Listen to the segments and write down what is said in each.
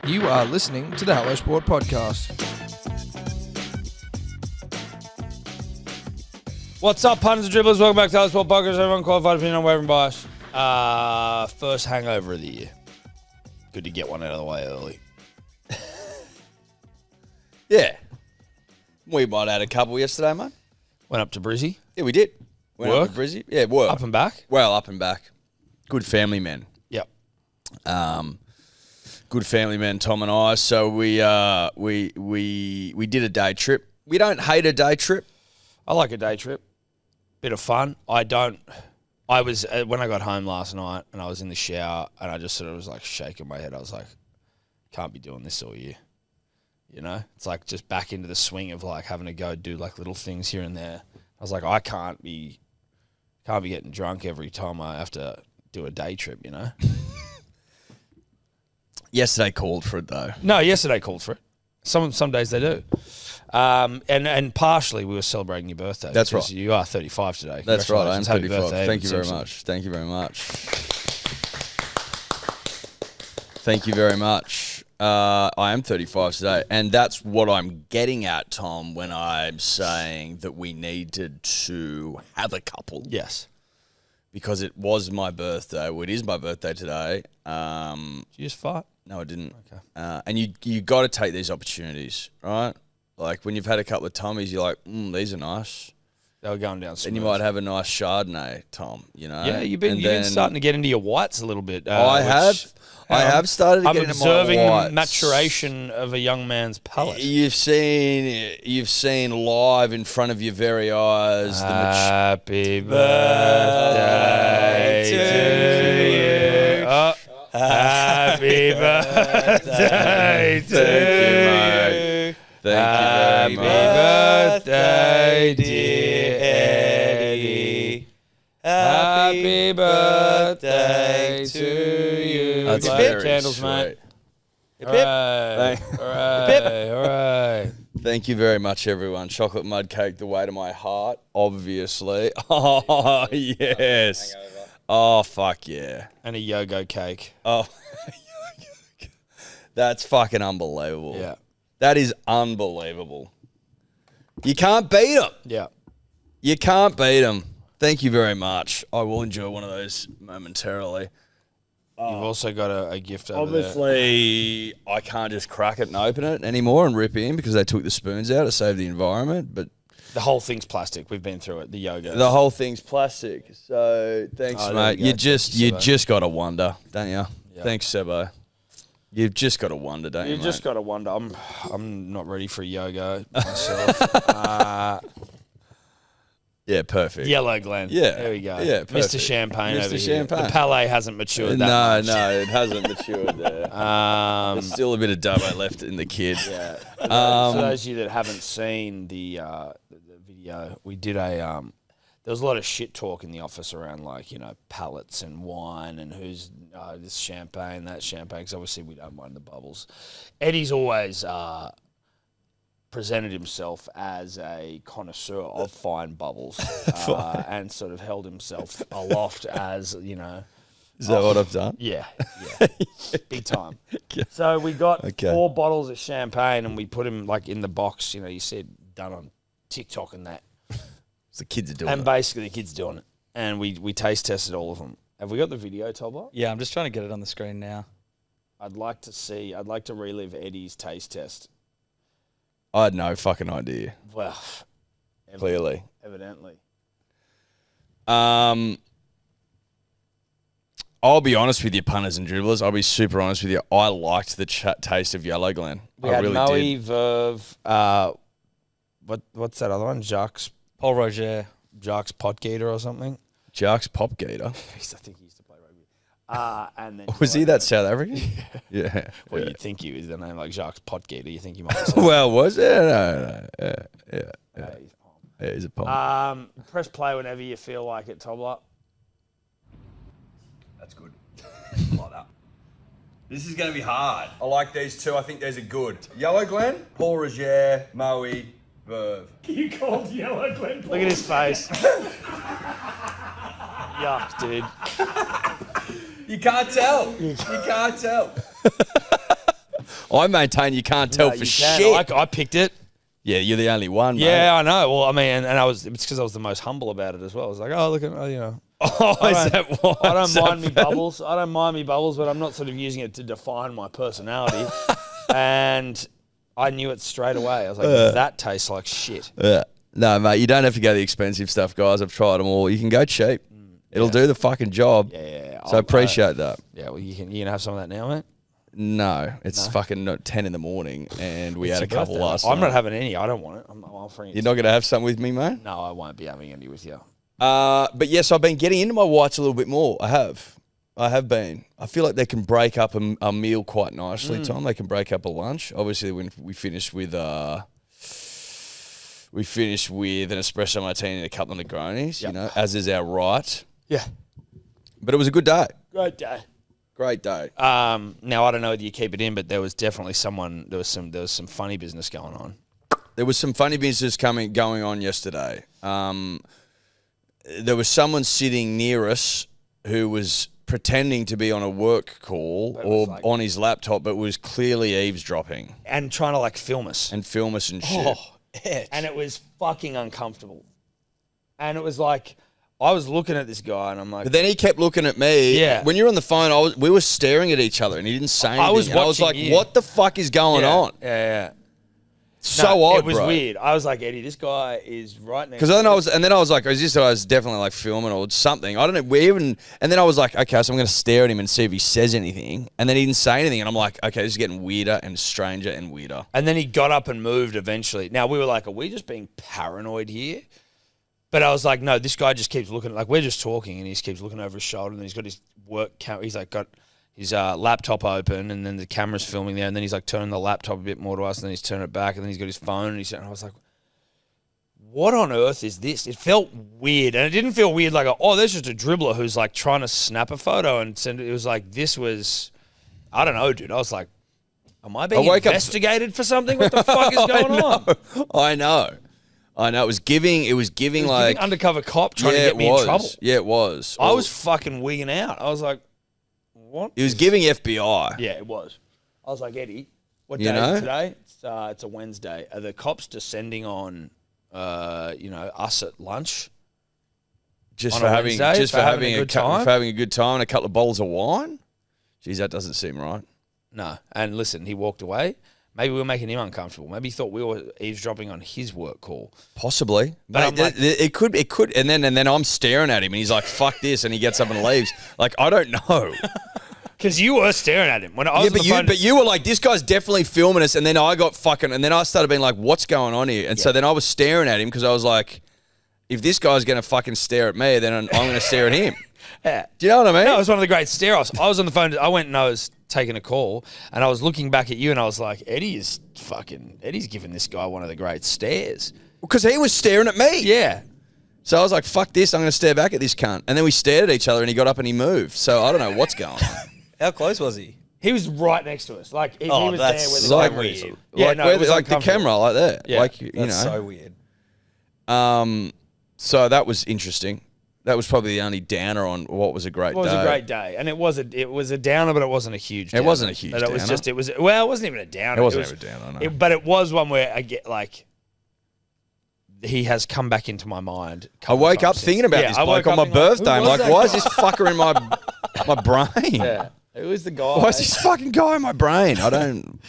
You are listening to the Hello Sport Podcast. What's up, punters and dribblers? Welcome back to Hello Sport Podcast. Everyone qualified opinion on wavering bias. First hangover of the year. Good to get one out of the way early. Yeah. We might have had a couple yesterday, mate. Went up to Brizzy. Yeah, we did. Went Work? up to Brizzy. Yeah, work. Up and back. Well, up and back. Good family men. Yep. Good family men, Tom and I. So we did a day trip. We don't hate a day trip. I like a day trip. Bit of fun. I was when I got home last night and I was in the shower and I just sort of was like shaking my head. I was like, can't be doing this all year. You know, it's like just back into the swing of like having to go do like little things here and there. I was like, I can't be getting drunk every time I have to do a day trip, you know? Yesterday called for it, though. No, yesterday called for it. Some days they do. And partially we were celebrating your birthday. That's right. You are 35 today. That's right. I am Happy 35. birthday, Thank you very Simpson. much. Thank you very much. Thank you very much. I am 35 today, and that's what I'm getting at, Tom, when I'm saying that we needed to have a couple. Yes. Because it was my birthday. Well, it is my birthday today. Did you just fart? No, I didn't. Okay. And you got to take these opportunities, right? Like when you've had a couple of tummies, you're like, these are nice. They were going down smooth. And you might have a nice Chardonnay, Tom, you know? Yeah, you've been starting to get into your whites a little bit. I have started to I'm get into my observing whites. the maturation of a young man's palate. You've seen live in front of your very eyes. Happy birthday to you. Oh, happy birthday to you. Thank you very much. Happy birthday, dear Eddy. Happy birthday to you. That's Light very candles, sweet. mate. Hip, Hooray. hip. Hooray. Hooray. Thank you very much, everyone. Chocolate mud cake, the way to my heart, obviously. Oh, yes. Oh, fuck yeah. And a Yogo cake. Oh, that's fucking unbelievable. Yeah. That is unbelievable. You can't beat them. Yeah. You can't beat them. Thank you very much. I will enjoy one of those momentarily. You've also got a gift over there. Obviously, I can't just crack it and open it anymore and rip in because they took the spoons out to save the environment. But The whole thing's plastic. We've been through it. The Yogo. the whole thing's plastic. So thanks, Oh, there mate. we go. You just got to wonder, don't you? Yeah. Thanks, Sebo. You've just got to wonder, don't you? You just mate? got to wonder. I'm not ready for a Yogo myself. Yeah, perfect. Yellow Glen. Yeah. There we go. Yeah, Mr. perfect. Champagne Mr. over Champagne. here. The palais hasn't matured that much. No, it hasn't matured there. There's still a bit of Dubbo left in the kid. Yeah. For those of you that haven't seen the video, we did there was a lot of shit talk in the office around pallets and wine and who's this champagne, that champagne, because obviously we don't mind the bubbles. Eddie's always presented himself as a connoisseur of fine bubbles and sort of held himself aloft as, Is that what I've done? yeah, big time. So we got 4 bottles of champagne and we put them in the box. You said done on TikTok and that. The kids are doing And it. basically the kids doing it. And we taste tested all of them. Have we got the video, Tobler? Yeah, I'm just trying to get it on the screen now. I'd like to relive Eddie's taste test. I had no fucking idea. Well, Clearly. Evidently. I'll be honest with you, punters and dribblers. I'll be super honest with you. I liked the taste of Yellow Glen. We I had really Moe, did. Verve, what's that other one? Jacques Paul Roger. Potgater or something? Jacques Popgator. I think he used to play rugby. And then Was he that South African? Yeah. Well, yeah. you'd think he was the name like Jacques Potgater. You think he might have said Well, was it? No. Yeah. he's palm. Yeah, he's a pom. Press play whenever you feel like it, Tobler. That's good. I like that. This is going to be hard. I like these two. I think these are good. Yellow Glen, Paul Roger, Moe, Verve. You called Yellow Glen. Look at his face. Yuck, dude. You can't tell. You can't tell. I maintain you can't tell No, for you can. shit. I picked it. Yeah, you're the only one, mate. Yeah, I know. Well, I mean, and it's because I was the most humble about it as well. I was like, oh, look at, Oh, I is don't- that why? I don't mind me bubbles. I don't mind me bubbles, but I'm not sort of using it to define my personality. And I knew it straight away. I was like, that tastes like shit. Yeah. No, mate, you don't have to go the expensive stuff, guys. I've tried them all. You can go cheap. It'll do the fucking job. Yeah. So I appreciate that. Yeah, well, you can have some of that now, mate. No, it's fucking 10 in the morning, and we had a couple last I'm night. not having any. I don't want it. I'm offering it. You're not going to have some with me, mate? No, I won't be having any with you. But yes, I've been getting into my whites a little bit more. I have been. I feel like they can break up a meal quite nicely, Tom. They can break up a lunch. Obviously, when we finished with an espresso martini and a couple of Negronis, you know, as is our right. Yeah. But it was a good day. Great day. Great day. Now I don't know whether you keep it in, but there was definitely there was some funny business going on. There was some funny business going on yesterday. There was someone sitting near us who was pretending to be on a work call or on his laptop, but was clearly eavesdropping And trying to like film us. and shit. And it was fucking uncomfortable. And it was like, I was looking at this guy and I'm like, But then he kept looking at me. Yeah. When you're on the phone, we were staring at each other and he didn't say anything. I was And I was like, watching you. what the fuck is going on? Yeah. So odd, It was bro. weird. I was like, Eddie, this guy is right next Because then I was like, is this guy's definitely like filming or something? I don't know. And then I was like, okay, so I'm going to stare at him and see if he says anything. And then he didn't say anything. And I'm like, okay, this is getting weirder and stranger and weirder. And then he got up and moved eventually. Now we were like, are we just being paranoid here? But I was like, no, this guy just keeps looking. Like, we're just talking, and he just keeps looking over his shoulder, and he's got his work camera. He's like got his laptop open, and then the camera's filming there, and then he's like turning the laptop a bit more to us, and then he's turning it back, and then he's got his phone, and I was like, what on earth is this? It felt weird, and it didn't feel weird like, oh, there's just a dribbler who's like trying to snap a photo and send it. It was like, this was, I don't know, dude. I was like, am I being investigated for something? What the fuck is going on? I know. It was giving like undercover cop trying to get me in trouble. Yeah, it was. I was fucking wigging out. I was like, what? It was giving FBI. Yeah, it was. I was like, Eddie, what day You know? is it today? It's a Wednesday. Are the cops descending on, us at lunch? Just On for a having Wednesday, just for for having having a good time? for having a good time and a couple of bottles of wine? Jeez, that doesn't seem right. No. And listen, he walked away. Maybe we were making him uncomfortable. Maybe he thought we were eavesdropping on his work call. Possibly. But Mate, it could and then I'm staring at him and he's like, fuck this, and he gets up and leaves. Like, I don't know. Because you were staring at him. When I was but you were like, this guy's definitely filming us, and then I got and then I started being like, what's going on here? And so then I was staring at him because I was like, if this guy's going to fucking stare at me, then I'm going to stare at him. Yeah. Do you know what I mean? No, it was one of the great stare-offs. I was on the phone. I went and I was taking a call, and I was looking back at you, and I was like, Eddie's giving this guy one of the great stares. Because he was staring at me. Yeah. So I was like, fuck this, I'm going to stare back at this cunt. And then we stared at each other and he got up and he moved. So I don't know what's going on. How close was he? He was right next to us. Like, he was there that's with so the like, camera. weird. Yeah, like, no, it was like the uncomfortable. camera, like there. Yeah. Like, you That's know. so weird. So that was interesting. That was probably the only downer on what was a great day. It was a great day, and it was a downer, but it wasn't a huge downer. It wasn't a huge But it was downer. just, it wasn't even a downer. It wasn't even a downer, no. But it was one where I get, like, he has come back into my mind. I woke up thinking about this bloke on my birthday. I'm like, why is this fucker in my brain? Yeah. Who was the guy? Why is this fucking guy in my brain? I don't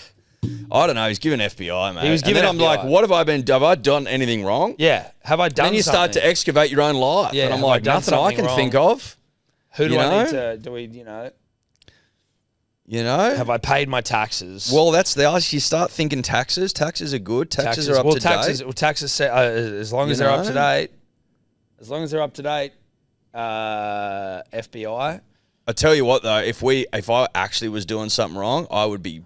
know. He's giving FBI, mate. He was giving and then I'm FBI. like, what have I done anything wrong? Yeah. Have I done Then you start something? to excavate your own life. Yeah, And I'm have I like, done nothing I something can wrong? think of. Who do you I know? need to, You know? have I paid my taxes? Well, that's you start thinking taxes. Taxes are good. Taxes are up to date. Taxes say, as long as You they're up know? to date. As long as they're up to date, FBI. I tell you what though, if I actually was doing something wrong, I'd be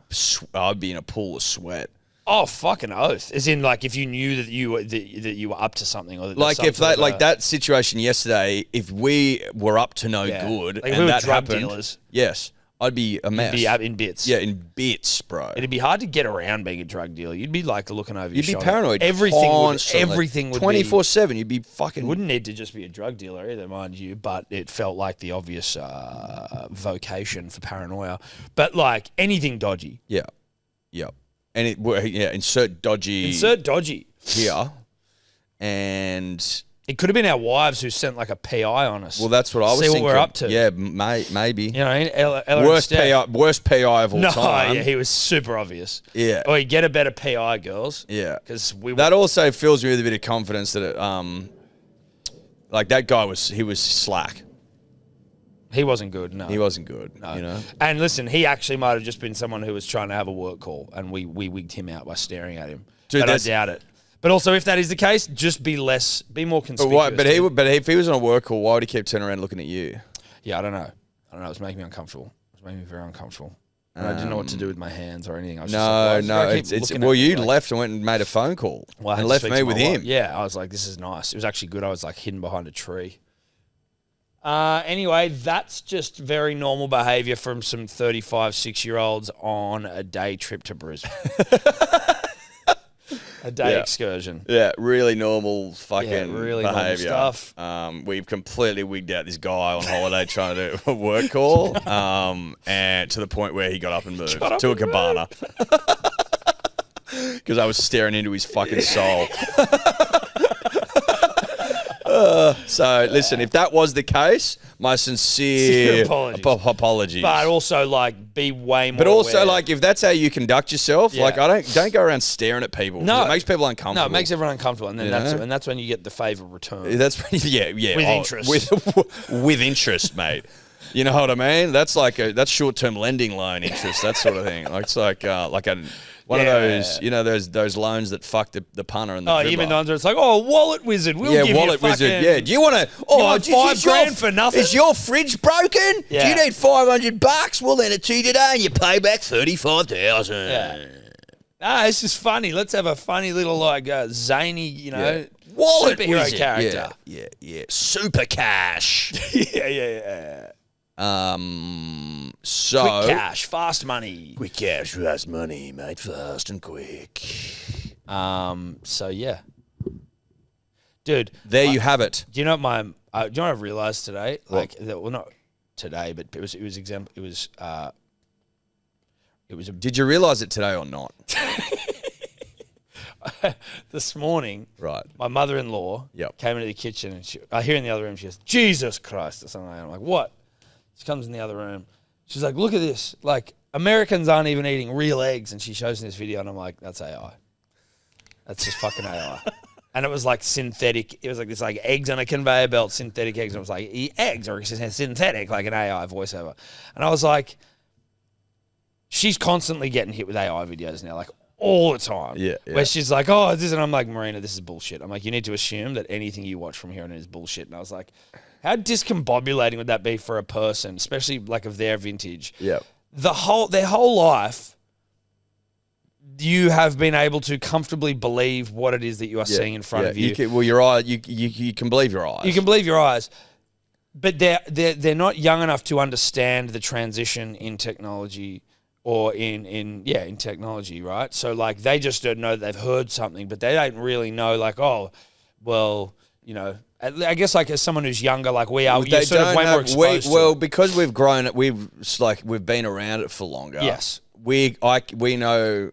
in a pool of sweat. Oh, fucking oath! As in, like, if you knew that you were up to something, or that Like there's if some sort of that situation yesterday, if we were up to no Yeah. good Like if and we were that drug happened, dealers. yes, I'd be a mess. be in bits. Yeah, in bits, bro. It'd be hard to get around being a drug dealer. You'd be like looking over. You'd be your shoulder. paranoid. Everything would 24/7. You'd be It fucking. wouldn't need to just be a drug dealer either, mind you, but it felt like the obvious vocation for paranoia. But like anything dodgy. Yeah. Yep. And insert dodgy here. And it could have been our wives who sent like a PI on us. well, that's what I was See thinking. what we're up to. Yeah, maybe. You know, Ella Worst and Steph. worst PI of all No, time. yeah, he was super obvious. Yeah. Or you get a better PI, girls. Yeah. Because that also fills me with a bit of confidence that it, like that guy was slack. He wasn't good, no. He wasn't good, No. you know. And listen, he actually might have just been someone who was trying to have a work call, and we wigged him out by staring at him. Dude, but I doubt it. But also, if that is the case, just be more conspicuous. But if he was on a work call, why would he keep turning around looking at you? Yeah, I don't know. It was making me uncomfortable. It was making me very uncomfortable. And I didn't know what to do with my hands or anything. I was you left and went and made a phone call and left me with him. Yeah, I was like, this is nice. It was actually good. I was like hidden behind a tree. Anyway, that's just very normal behaviour from some 35, 6-year-olds on a day trip to Brisbane. A day excursion. Yeah, really normal fucking really behaviour. normal stuff. We've completely wigged out this guy on holiday trying to do a work call, and to the point where he got up and moved to a cabana because I was staring into his fucking soul. So listen, if that was the case, my sincere apologies. But also, like, be way more. But also, aware. like, if that's how you conduct yourself, like, I don't go around staring at people. No, it makes people uncomfortable. No, it makes everyone uncomfortable, and then that's when you get the favour return. That's with interest. with interest, mate. You know what I mean? That's like that's short-term lending loan interest, that sort of thing. Like it's like one of those, you know, those loans that fuck the punter and the dribbler. Even ones where it's like, wallet wizard, we'll give wallet you wizard. Yeah, do you want to? $5,000 for nothing? Is your fridge broken? Yeah. Do you need $500? We'll lend it to you today, and you pay back $35,000. Yeah. It's just funny. Let's have a funny little zany, wallet superhero wizard. character. Yeah. Super cash. yeah. So quick cash, fast money. Quick cash, fast money, mate. Fast and quick. So yeah, dude. There you have it. Do you know what I've realized today? Like, well, not today, but it was. Did you realize it today or not? This morning, right? My mother-in-law came into the kitchen, and I hear in the other room, she goes, "Jesus Christ," or something like that. I'm like, "What?" She comes in the other room. She's like, "Look at this. Like, Americans aren't even eating real eggs." And she shows me this video, and I'm like, "That's AI. That's just fucking AI." And it was like synthetic. It was like this, like, eggs on a conveyor belt, synthetic eggs. And it was like, eggs are synthetic, like an AI voiceover. And I was like, she's constantly getting hit with AI videos now, like all the time. Yeah. Where she's like, "Oh, this," and I'm like, "Marina, this is bullshit." I'm like, "You need to assume that anything you watch from here on in is bullshit." And I was like, how discombobulating would that be for a person, especially like of their vintage? Yeah. Their whole life, you have been able to comfortably believe what it is that you are seeing in front of you. Your eye, you can believe your eyes. You can believe your eyes, but they're not young enough to understand the transition in technology or in technology, right? So like they just don't know that they've heard something, but they don't really know like, oh, well, you know. I guess like as someone who's younger, like we are, you're sort of way more exposed to it. Because we've grown it, we've been around it for longer. Yes, we know.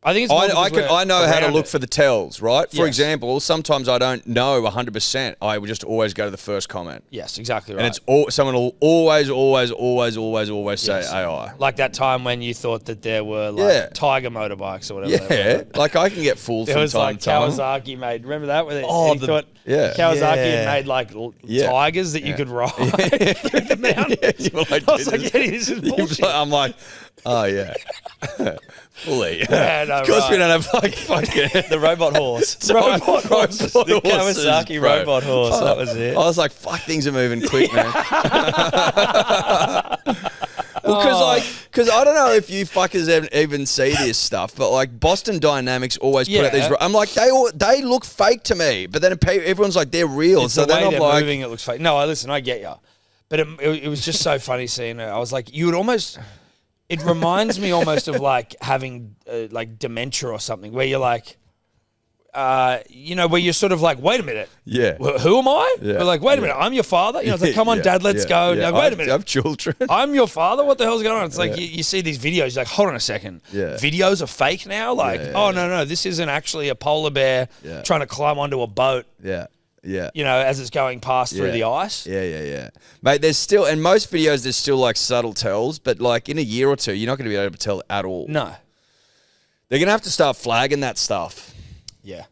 I think it's I know how to look for the tells, right? For Yes. example, sometimes I don't know 100%. I would just always go to the first comment. Yes, exactly right. And it's someone will always say AI. Like that time when you thought that there were like Tiger motorbikes or whatever. Yeah, like I can get fooled There from was time like to time. Kawasaki made. Remember that? Where Kawasaki had made like tigers that you could ride through the mountains. I was like, Eddie, this is bullshit. I'm like, oh yeah. Fully. Yeah, no, of course we don't have like fucking The robot horse. The Kawasaki robot horse. That was it. I was like, fuck, things are moving quick, man. Because I don't know if you fuckers even see this stuff, but like Boston Dynamics always put out these. I'm like, they look fake to me, but then everyone's like, they're real. It's so the then way I'm they're like, moving, it looks fake. No, listen, I get you. But it was just so funny seeing her. I was like, you would almost... It reminds me almost of like having like dementia or something, where you're like, where you're sort of like, wait a minute. Yeah. Who am I? Yeah. We're like, wait a minute, I'm your father? It's like, come on, Dad, let's go. Yeah. Now, wait a minute. I have children. I'm your father? What the hell's going on? It's like you see these videos, you're like, hold on a second. Yeah. Videos are fake now? Like, no, this isn't actually a polar bear trying to climb onto a boat. Yeah. Yeah. As it's going past through the ice. Yeah. Mate, there's still, in most videos, there's still like subtle tells, but like in a year or two, you're not going to be able to tell at all. No. They're going to have to start flagging that stuff. Yeah.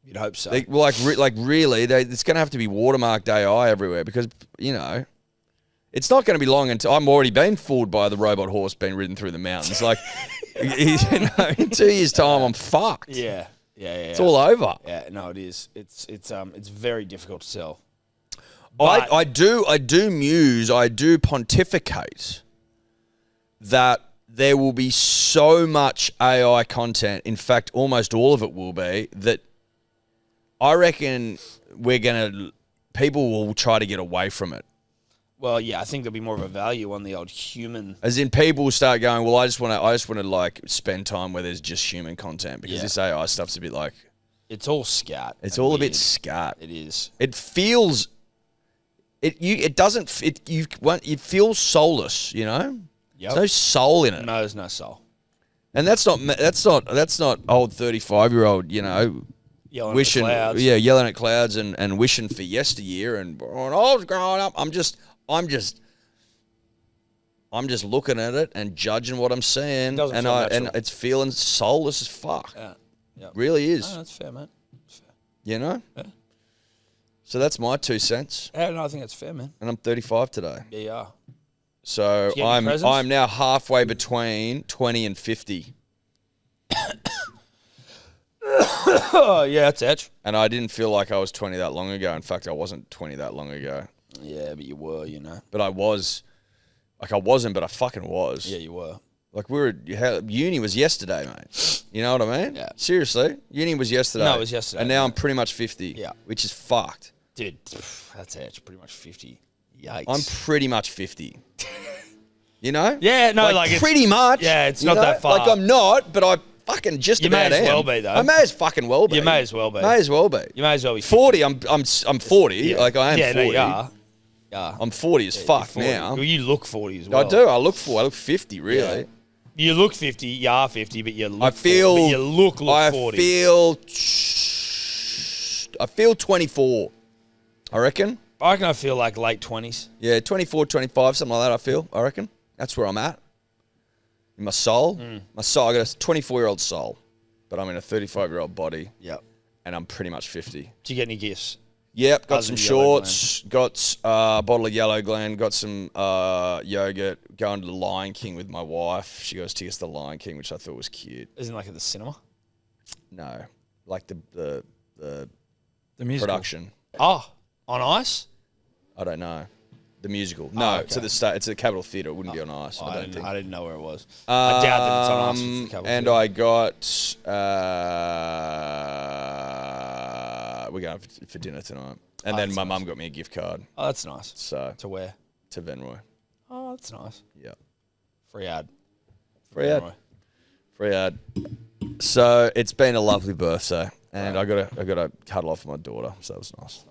You'd hope so. Really, it's going to have to be watermarked AI everywhere because, it's not going to be long until I'm already been fooled by the robot horse being ridden through the mountains. Like, in 2 years' time, I'm fucked. Yeah. It's all over. Yeah, no, it is. It's very difficult to tell. I do pontificate that there will be so much AI content. In fact, almost all of it will be that I reckon people will try to get away from it. Well, yeah, I think there'll be more of a value on the old human. As in, people start going, well, I just want to like spend time where there's just human content because this AI stuff's a bit like it's all scat. It's all a bit scat. It is. It feels. It feels soulless. Yep. There's no soul in it. No, there's no soul. And that's not old 35-year-old, Yelling at clouds. yelling at clouds and wishing for yesteryear and when I was growing up. I'm just looking at it and judging what I'm seeing, and it's feeling soulless as fuck. Yeah. Yep. Really is. No, that's fair, mate. That's fair. Yeah. So that's my 2 cents. Yeah, no, I think that's fair, man. And I'm 35 today. Yeah, you are. So I'm now halfway between 20 and 50. Oh, yeah, that's edge. And I didn't feel like I was 20 that long ago. In fact, I wasn't 20 that long ago. Yeah, but you were, But I was. Like, I wasn't, but I fucking was. Yeah, you were. Like, uni was yesterday, mate. You know what I mean? Yeah. Seriously. Uni was yesterday. No, it was yesterday. And now I'm pretty much 50. Yeah. Which is fucked. Dude, that's edge. Pretty much 50. Yikes. I'm pretty much 50. You know? Yeah, no, like pretty much. Yeah, it's not that far. Like, I'm not, but I fucking just about am. You may as well be, though. I may as fucking well be. You may as well be. May as well be. You may as well be 50. 40, I'm 40. Yeah. Like, I am 40. Yeah, no, you are. Yeah. I'm 40 as fuck 40. now. Well, you look 40 as well. I do. I look 50, really. Yeah. You look 50. You are 50, but you look I feel, 40. But you look 40. I feel 24. I reckon. I feel like late 20s. Yeah, 24, 25, something like that, I reckon. That's where I'm at. In my soul. My soul, I got a 24-year-old soul, but I'm in a 35-year-old body. Yep. And I'm pretty much 50. Do you get any gifts? Yep, got some shorts, got a bottle of Yellow Glen, got some yogurt, going to the Lion King with my wife. She goes tickets to the Lion King, which I thought was cute. Isn't it like at the cinema? No, like the musical production. Oh, on ice? I don't know. The musical. No, okay. it's at the Capitol Theatre. It wouldn't be on ice. I don't think. I didn't know where it was. I doubt that it's on ice. It's the Capitol and Theatre. I got we're going for dinner tonight. And then my mum got me a gift card. Oh, that's nice. So to where? To Venroy. Oh, that's nice. Yeah. Free ad. Free ad. So it's been a lovely birthday, and I got to cuddle off with my daughter. So it was nice.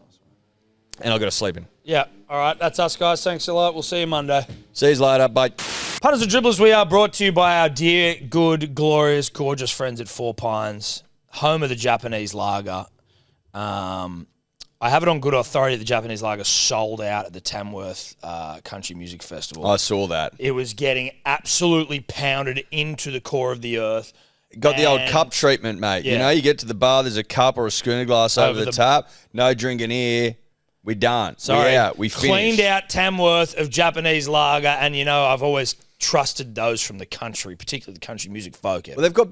And I got to sleep in. Yeah. All right. That's us, guys. Thanks a lot. We'll see you Monday. See you later. Bye. Punters and Dribblers, we are brought to you by our dear, good, glorious, gorgeous friends at Four Pines, home of the Japanese lager. I have it on good authority that the Japanese lager sold out at the Tamworth Country Music Festival. I saw that. It was getting absolutely pounded into the core of the earth. Got the old cup treatment, mate. Yeah. You know, you get to the bar, there's a cup or a schooner glass over the tap. No drinking here. We done. Sorry. We finished. Cleaned out Tamworth of Japanese lager, and I've always trusted those from the country, particularly the country music folk. Well, they've got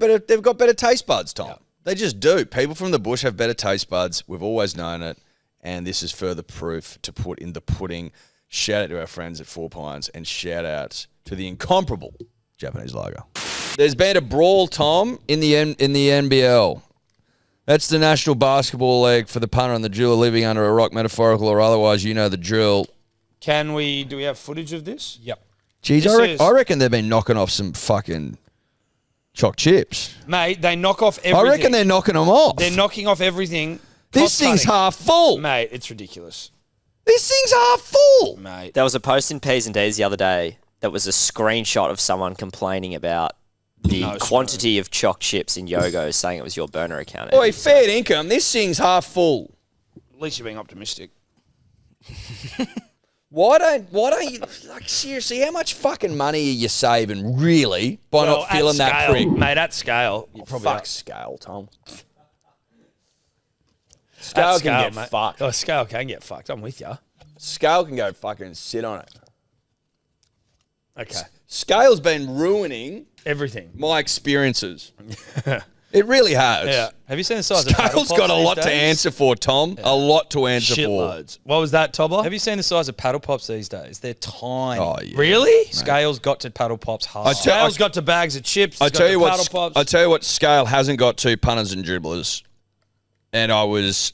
better taste buds, Tom. Yeah. They just do. People from the bush have better taste buds. We've always known it, and this is further proof to put in the pudding. Shout out to our friends at Four Pines, and shout out to the incomparable Japanese lager. There's been a brawl, Tom, in the NBL. That's the National Basketball League for the punter and the driller living under a rock, metaphorical or otherwise. You know the drill. Do we have footage of this? Yep. Geez, I reckon they've been knocking off some fucking Choc chips. Mate, they knock off everything. I reckon they're knocking them off. They're knocking off everything. This thing's Cost-cutting. half full. Mate, it's ridiculous. This thing's half full. Mate. There was a post in P's and D's the other day that was a screenshot of someone complaining about the quantity of choc chips in Yogo, saying it was your burner account. Oi, fair income. This thing's half full. At least you're being optimistic. Why don't you, like, seriously, how much fucking money are you saving, really, by not filling that prick? Mate, at scale, you probably Fuck scale, Tom. Scale can get fucked. Oh, scale can get fucked. I'm with you. Scale can go fucking sit on it. Okay. Scale's been ruining Everything. my experiences. It really has. Yeah. Have you seen the size of paddle Scale's pops got a these lot to days? answer for, Tom. A lot to answer for. Shitloads. What was that, Tobler? Have you seen the size of paddle pops these days? They're tiny. Oh, yeah. Really? Scales got to paddle pops hard. Scale's got to bags of chips. I It's got tell to you paddle what. pops. I tell you what. Scale hasn't got to punters and dribblers, and I was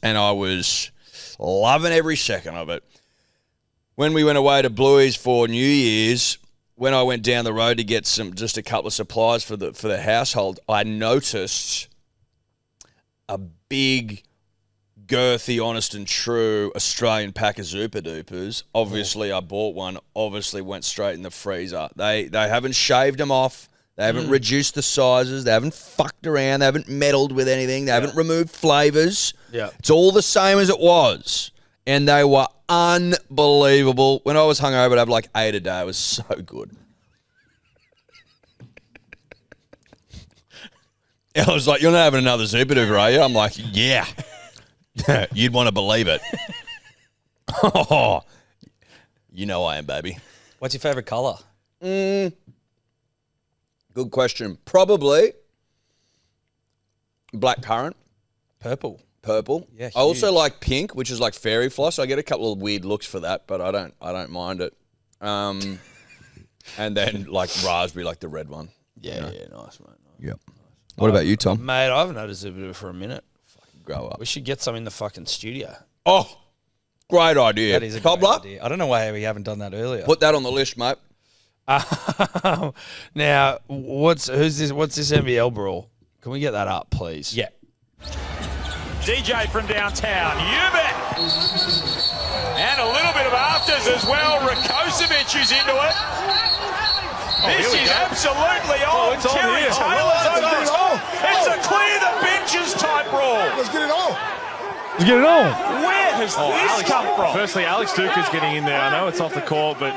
loving every second of it. When we went away to Bluey's for New Year's, when I went down the road to get just a couple of supplies for the household, I noticed a big, girthy, honest and true Australian pack of Zupa Dupas. Obviously, I bought one. Obviously, went straight in the freezer. They haven't shaved them off. They haven't reduced the sizes. They haven't fucked around. They haven't meddled with anything. They haven't removed flavours. Yeah. It's all the same as it was. And they were unbelievable. When I was hungover, I'd have like 8 a day. It was so good. I was like, you're not having another Super Duper, are you? I'm like, yeah. You'd want to believe it. Oh, you know I am, baby. What's your favourite colour? Good question. Probably black currant, Purple. purple. Yeah, I also huge. like pink, which is like fairy floss. I get a couple of weird looks for that, but I don't mind it. And then like raspberry, like the red one. yeah, nice, mate. Nice. Yep. What about you, Tom? Mate, I haven't had a Zuba for a minute. Grow up. We should get some in the fucking studio. Oh, great idea. That is a great Cobbler, idea. I don't know why we haven't done that earlier. put that on the list, mate. Now, what's this NBL brawl? Can we get that up, please? Yeah. DJ from downtown, you bet. And a little bit of afters as well. Rakocevic is into it. This is absolutely on. Terry Taylor's over the top. It's a clear the benches type brawl. Let's get it on. Where has this come from? Firstly, Alex Duca's getting in there. I know it's off the court, but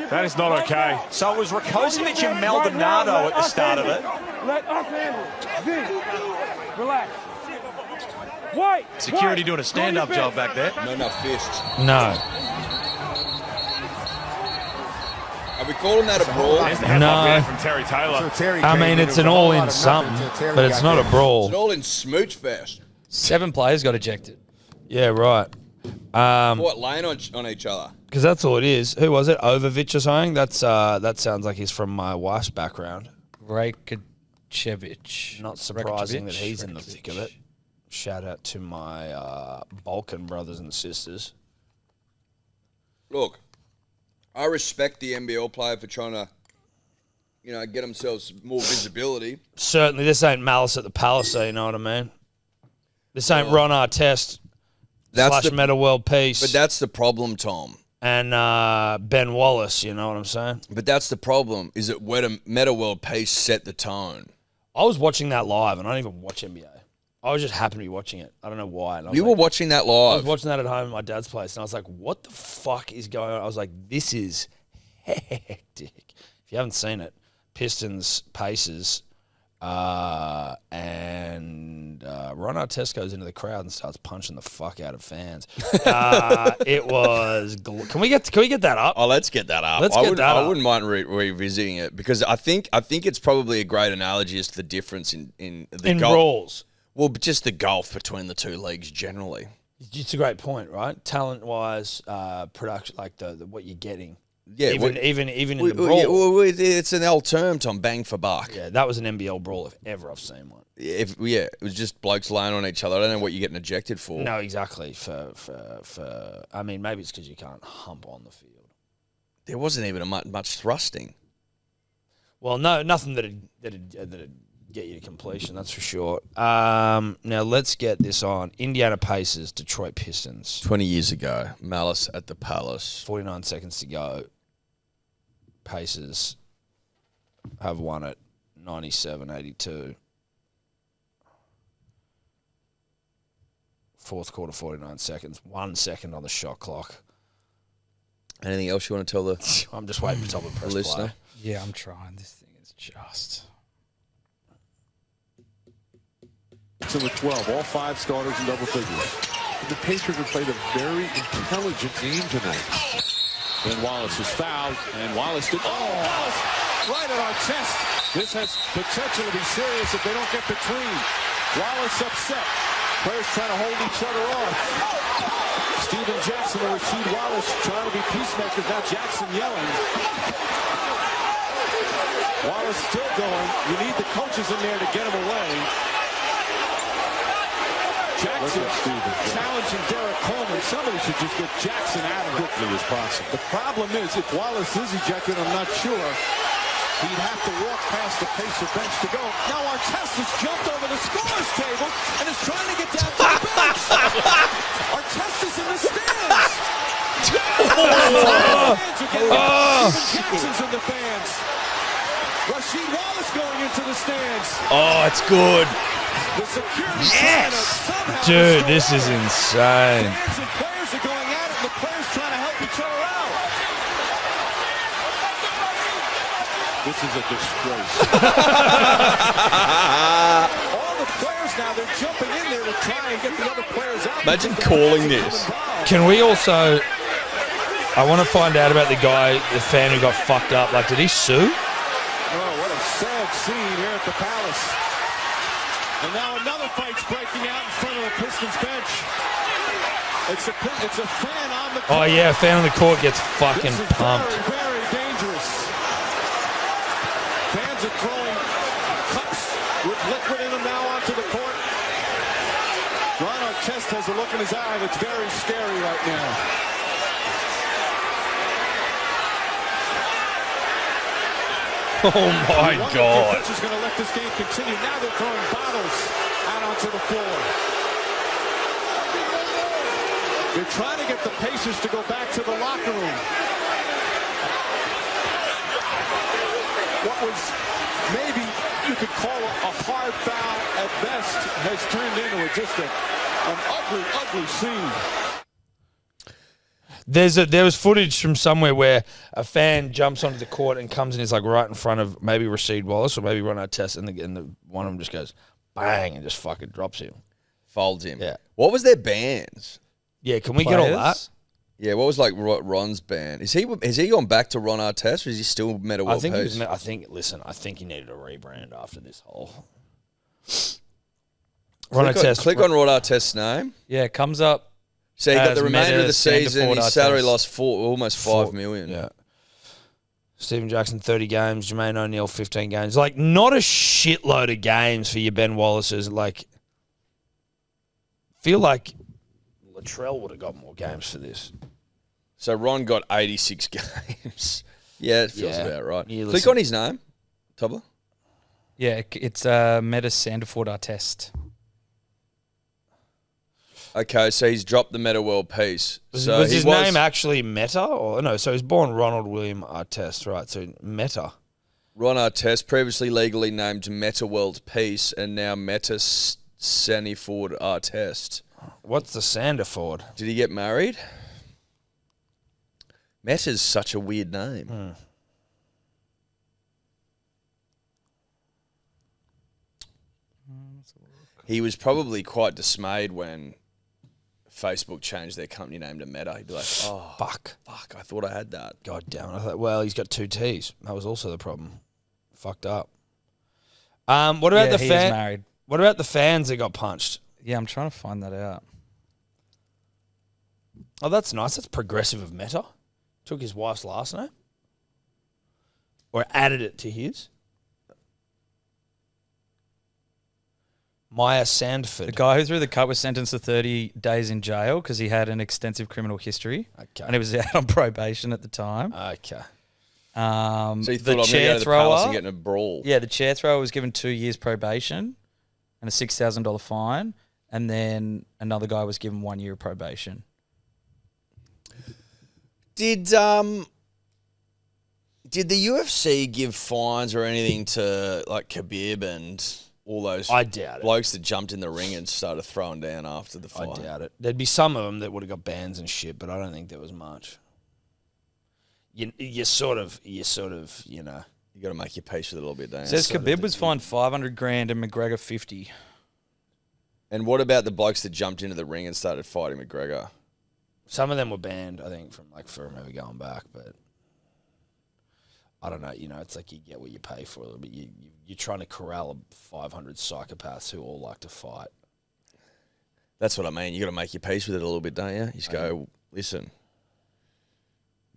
that is not okay. So it was Rakocevic and Maldonado at the start of it. Let us handle it. Z, relax. White. Security doing a stand-up job back there. Not enough fists. No. Are we calling that a brawl? There's the headlock there from Terry Taylor. I mean, it's an all-in something, but it's not a It's brawl. all in smooch fest. 7 players got ejected. Yeah, right. What, laying on each other? Because that's all it is. Who was it? Overvich or something? That sounds like he's from my wife's background. Rajkovic. Not surprising that he's in the thick of it. Shout out to my Balkan brothers and sisters. Look, I respect the NBL player for trying to, get themselves more visibility. Certainly, this ain't Malice at the Palace, you know what I mean? This ain't Ron Artest / Meta World Peace. But that's the problem, Tom. And Ben Wallace, you know what I'm saying? But that's the problem, is that Meta World Peace set the tone. I was watching that live, and I don't even watch NBA. I was just happened to be watching it. I don't know why. And I was You were watching that I was live. watching that at home at my dad's place, and I was like, what the fuck is going on? I was like, this is hectic. If you haven't seen it, Pistons, Pacers, and Ron Artest goes into the crowd and starts punching the fuck out of fans. It was. Can we get that up? Oh, let's get that up. Let's get that I up. wouldn't mind revisiting it because I think it's probably a great analogy as to the difference in the golf. Brawls. Well, just the gulf between the two leagues generally. It's a great point, right? Talent-wise, production, like the what you're getting. Yeah, even in the brawl. It's an old term, Tom. Bang for buck. Yeah, that was an NBL brawl if ever I've seen one. It was just blokes laying on each other. I don't know what you're getting ejected for. No, exactly. For I mean, maybe it's because you can't hump on the field. There wasn't even much thrusting. Well, no, nothing that'd get you to completion, that's for sure. Now let's get this on. Indiana Pacers, Detroit Pistons. 20 years ago, Malice at the Palace. 49 seconds to go. Pacers have won it 97-82. Fourth quarter, 49 seconds. 1 second on the shot clock. Anything else you want to tell the I'm just waiting for top of press listener? play. Yeah, I'm trying. This thing is just... To the 12, all 5 starters in double figures. The Pacers have played a very intelligent game tonight. Then Wallace is fouled, and Wallace did. Wallace right at our chest. This has potential to be serious if they don't get between. Wallace upset. Players trying to hold each other off. Steven Jackson and Rasheed Wallace trying to be peacemakers. Now Jackson yelling. Wallace still going. You need the coaches in there to get him away. Jackson challenging Derek Coleman. Somebody should just get Jackson out of quickly as possible. The problem is, if Wallace is ejected, I'm not sure. He'd have to walk past the Pacer bench to go. Now Artest has jumped over the scorer's table and is trying to get down to the bench. Artest is in the stands. Jackson's in the fans. Rasheed Wallace going into the stands. Oh, it's good. The security Dude, this is insane. Fans and players are going at it, and the players trying to help each other out. This is a disgrace. All the players now, they're jumping in there to try and get the other players out. Imagine calling this. Can we also... I want to find out about the guy, the fan who got fucked up. Like, did he sue? Oh, what a sad scene here at the Palace. And now another fight's breaking out in front of the Pistons bench. It's a fan on the court. Oh, yeah, a fan on the court gets fucking This is pumped. very, very dangerous. Fans are throwing cups with liquid in them now onto the court. Ron Artest has a look in his eye that's very scary right now. Oh, my God. The coach is going to let this game continue. Now they're throwing bottles out onto the floor. They're trying to get the Pacers to go back to the locker room. What was maybe you could call a hard foul at best has turned into just an ugly, ugly scene. There was footage from somewhere where a fan jumps onto the court and comes and is like right in front of maybe Rasheed Wallace or maybe Ron Artest, and the one of them just goes bang and just fucking drops him. Folds him. Yeah. What was their bands? Yeah, can we get all that? Yeah, what was like Ron's band? Has he gone back to Ron Artest, or is he still Meta World Peace? I think he needed a rebrand after this whole. Click on Ron Artest's name. Yeah, it comes up. So he got the remainder of the Meta season. Ford His salary Artest. lost almost $5 million. Yeah. Steven Jackson, 30 games. Jermaine O'Neal, 15 games. Like, not a shitload of games for your Ben Wallaces. Like, feel like Latrell would have got more games for this. So Ron got 86 games. Yeah, it feels about right. Yeah, Click listen. on his name, Tubler. Yeah, it's Meta Sandiford Artest. Okay, so he's dropped the Meta World Peace. So was his name actually Meta? Or no, so he's born Ronald William Artest, right? So Meta. Ron Artest, previously legally named Meta World Peace, and now Meta Sandiford Artest. What's the Sandiford? Did he get married? Meta's such a weird name. Hmm. He was probably quite dismayed when Facebook changed their company name to Meta. He'd be like, oh, Fuck, I thought I had that. God damn it. I thought, well, he's got 2 T's. That was also the problem. Fucked up. What about Yeah, the he is fan? married. What about the fans that got punched? Yeah, I'm trying to find that out. Oh, that's nice. That's progressive of Meta. Took his wife's last name. Or added it to his. Maya Sandford. The guy who threw the cut was sentenced to 30 days in jail because he had an extensive criminal history. Okay. And he was out on probation at the time. Okay. So you the thought I'm going to chair go to the Palace and thrower, get in a brawl? yeah, the chair thrower was given 2 years probation and a $6,000 fine, and then another guy was given 1 year of probation. Did the UFC give fines or anything to like Khabib and all those I doubt it. blokes that jumped in the ring and started throwing down after the I fight? doubt it. There'd be some of them that would have got bans and shit, but I don't think there was much. You sort of, you know. You got to make your peace with it a little bit, don't you? Says Khabib was fined $500,000 and McGregor 50. And what about the blokes that jumped into the ring and started fighting McGregor? Some of them were banned, I think, from ever going back, but I don't know. You know, it's like you get what you pay for a little bit. You're trying to corral 500 psychopaths who all like to fight. That's what I mean. You got to make your peace with it a little bit, don't you? You just go, listen.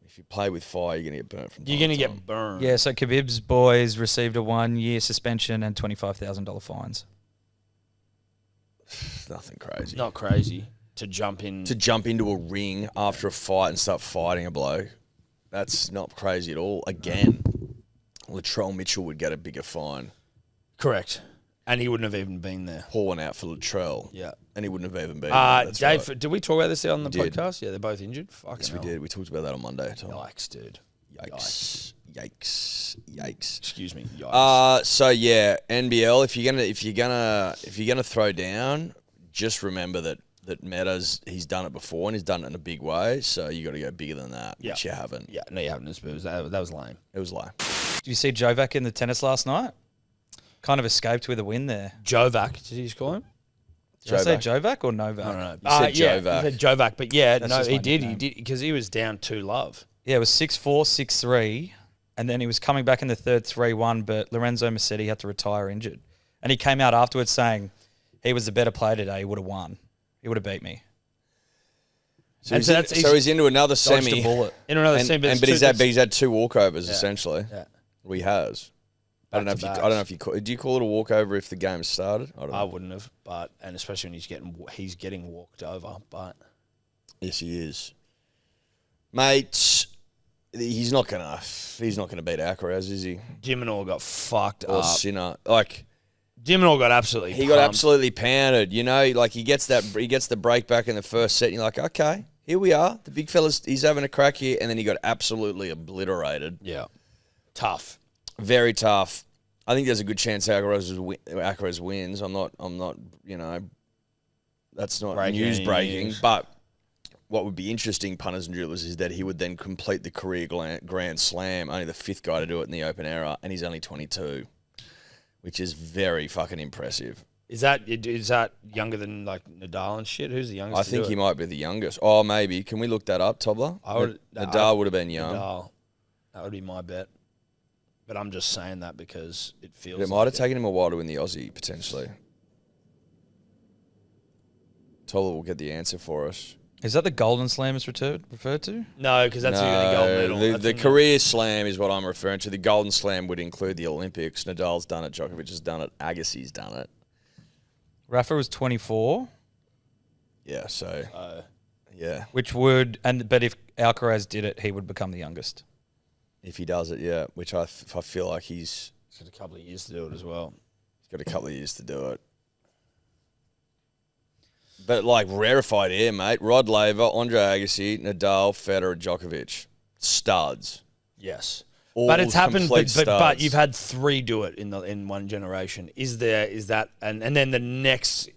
If you play with fire, you're going to get burnt from time You're going to to time. get burned. Yeah, so Khabib's boys received a 1 year suspension and $25,000 fines. Nothing crazy. Not crazy to jump in. To jump into a ring after a fight and start fighting a bloke, that's not crazy at all. Again, Latrell Mitchell would get a bigger fine. Correct. And he wouldn't have even been there. Pouring out for Latrell. Yeah. And he wouldn't have even been there. That's Dave, right. did we talk about this on the We did. podcast? Yeah, they're both injured. Fucking Yes, we hell. did. We talked about that on Monday. Tom. Yikes, dude. Yikes. Yikes. Excuse me. Yikes. So yeah, NBL. If you're gonna throw down, just remember that he's done it before and he's done it in a big way. So you got to go bigger than that, which you haven't. Yeah, no, you haven't. That was lame. It was lame. Did you see Jovac in the tennis last night? Kind of escaped with a win there. Jovac, did you just call him? Did I say Jovac or Novak? I don't know. You said yeah, Jovac. he said Jovac, but yeah, That's no, just he my did. nickname. He did because he was down 2-love. Yeah, it was 6-4, 6-3, and then he was coming back in the third 3-1, but Lorenzo Musetti had to retire injured. And he came out afterwards saying he was the better player today, he would have won. He would have beat me. So, And he's into another Dodged semi. a bullet. In another And, scene, but he's had 2 walkovers essentially. Yeah. He has. I don't Back-to-backs. know if you do you call it a walkover if the game started? I don't know. I wouldn't have, but and especially when he's getting walked over. But Yes, he is, mate. He's not gonna beat Alcaraz, is he? Jimenez got fucked Or up. Sinner, like Jimenez got absolutely. he got pumped. absolutely pounded. You know, like he gets the break back in the first set, and you're like, okay, here we are. The big fella's he's having a crack here, and then he got absolutely obliterated. Yeah, tough. Very tough. I think there's a good chance Alcaraz wins. I'm not. You know, that's not Breaking news any breaking. news. But what would be interesting, punters and dribblers, is that he would then complete the career Grand Slam. Only the 5th guy to do it in the open era, and he's only 22, which is very fucking impressive. Is that younger than like Nadal and shit? Who's the youngest? I to think do he it? might be the youngest. Oh, maybe. Can we look that up, Tobler? Nadal would have been young. Nadal. That would be my bet. But I'm just saying that because it feels. But it might have taken him a while to win the Aussie, potentially. Tobler will get the answer for us. Is that the Golden Slam it's referred to? No, because that's who you're going to gold medal. The career slam is what I'm referring to. The Golden Slam would include the Olympics. Nadal's done it. Djokovic has done it. Agassi's done it. Rafa was 24, Yeah, so yeah, but if Alcaraz did it, he would become the youngest. if he does it, yeah, which I feel like he's got a couple of years to do it as well. got a couple of years to do it. But like rarefied air, mate. Rod Laver, Andre Agassi, Nadal, Federer, Djokovic, studs. Yes. All But it's happened. complete But studs. you've had 3 do it in one generation. Is that and then the next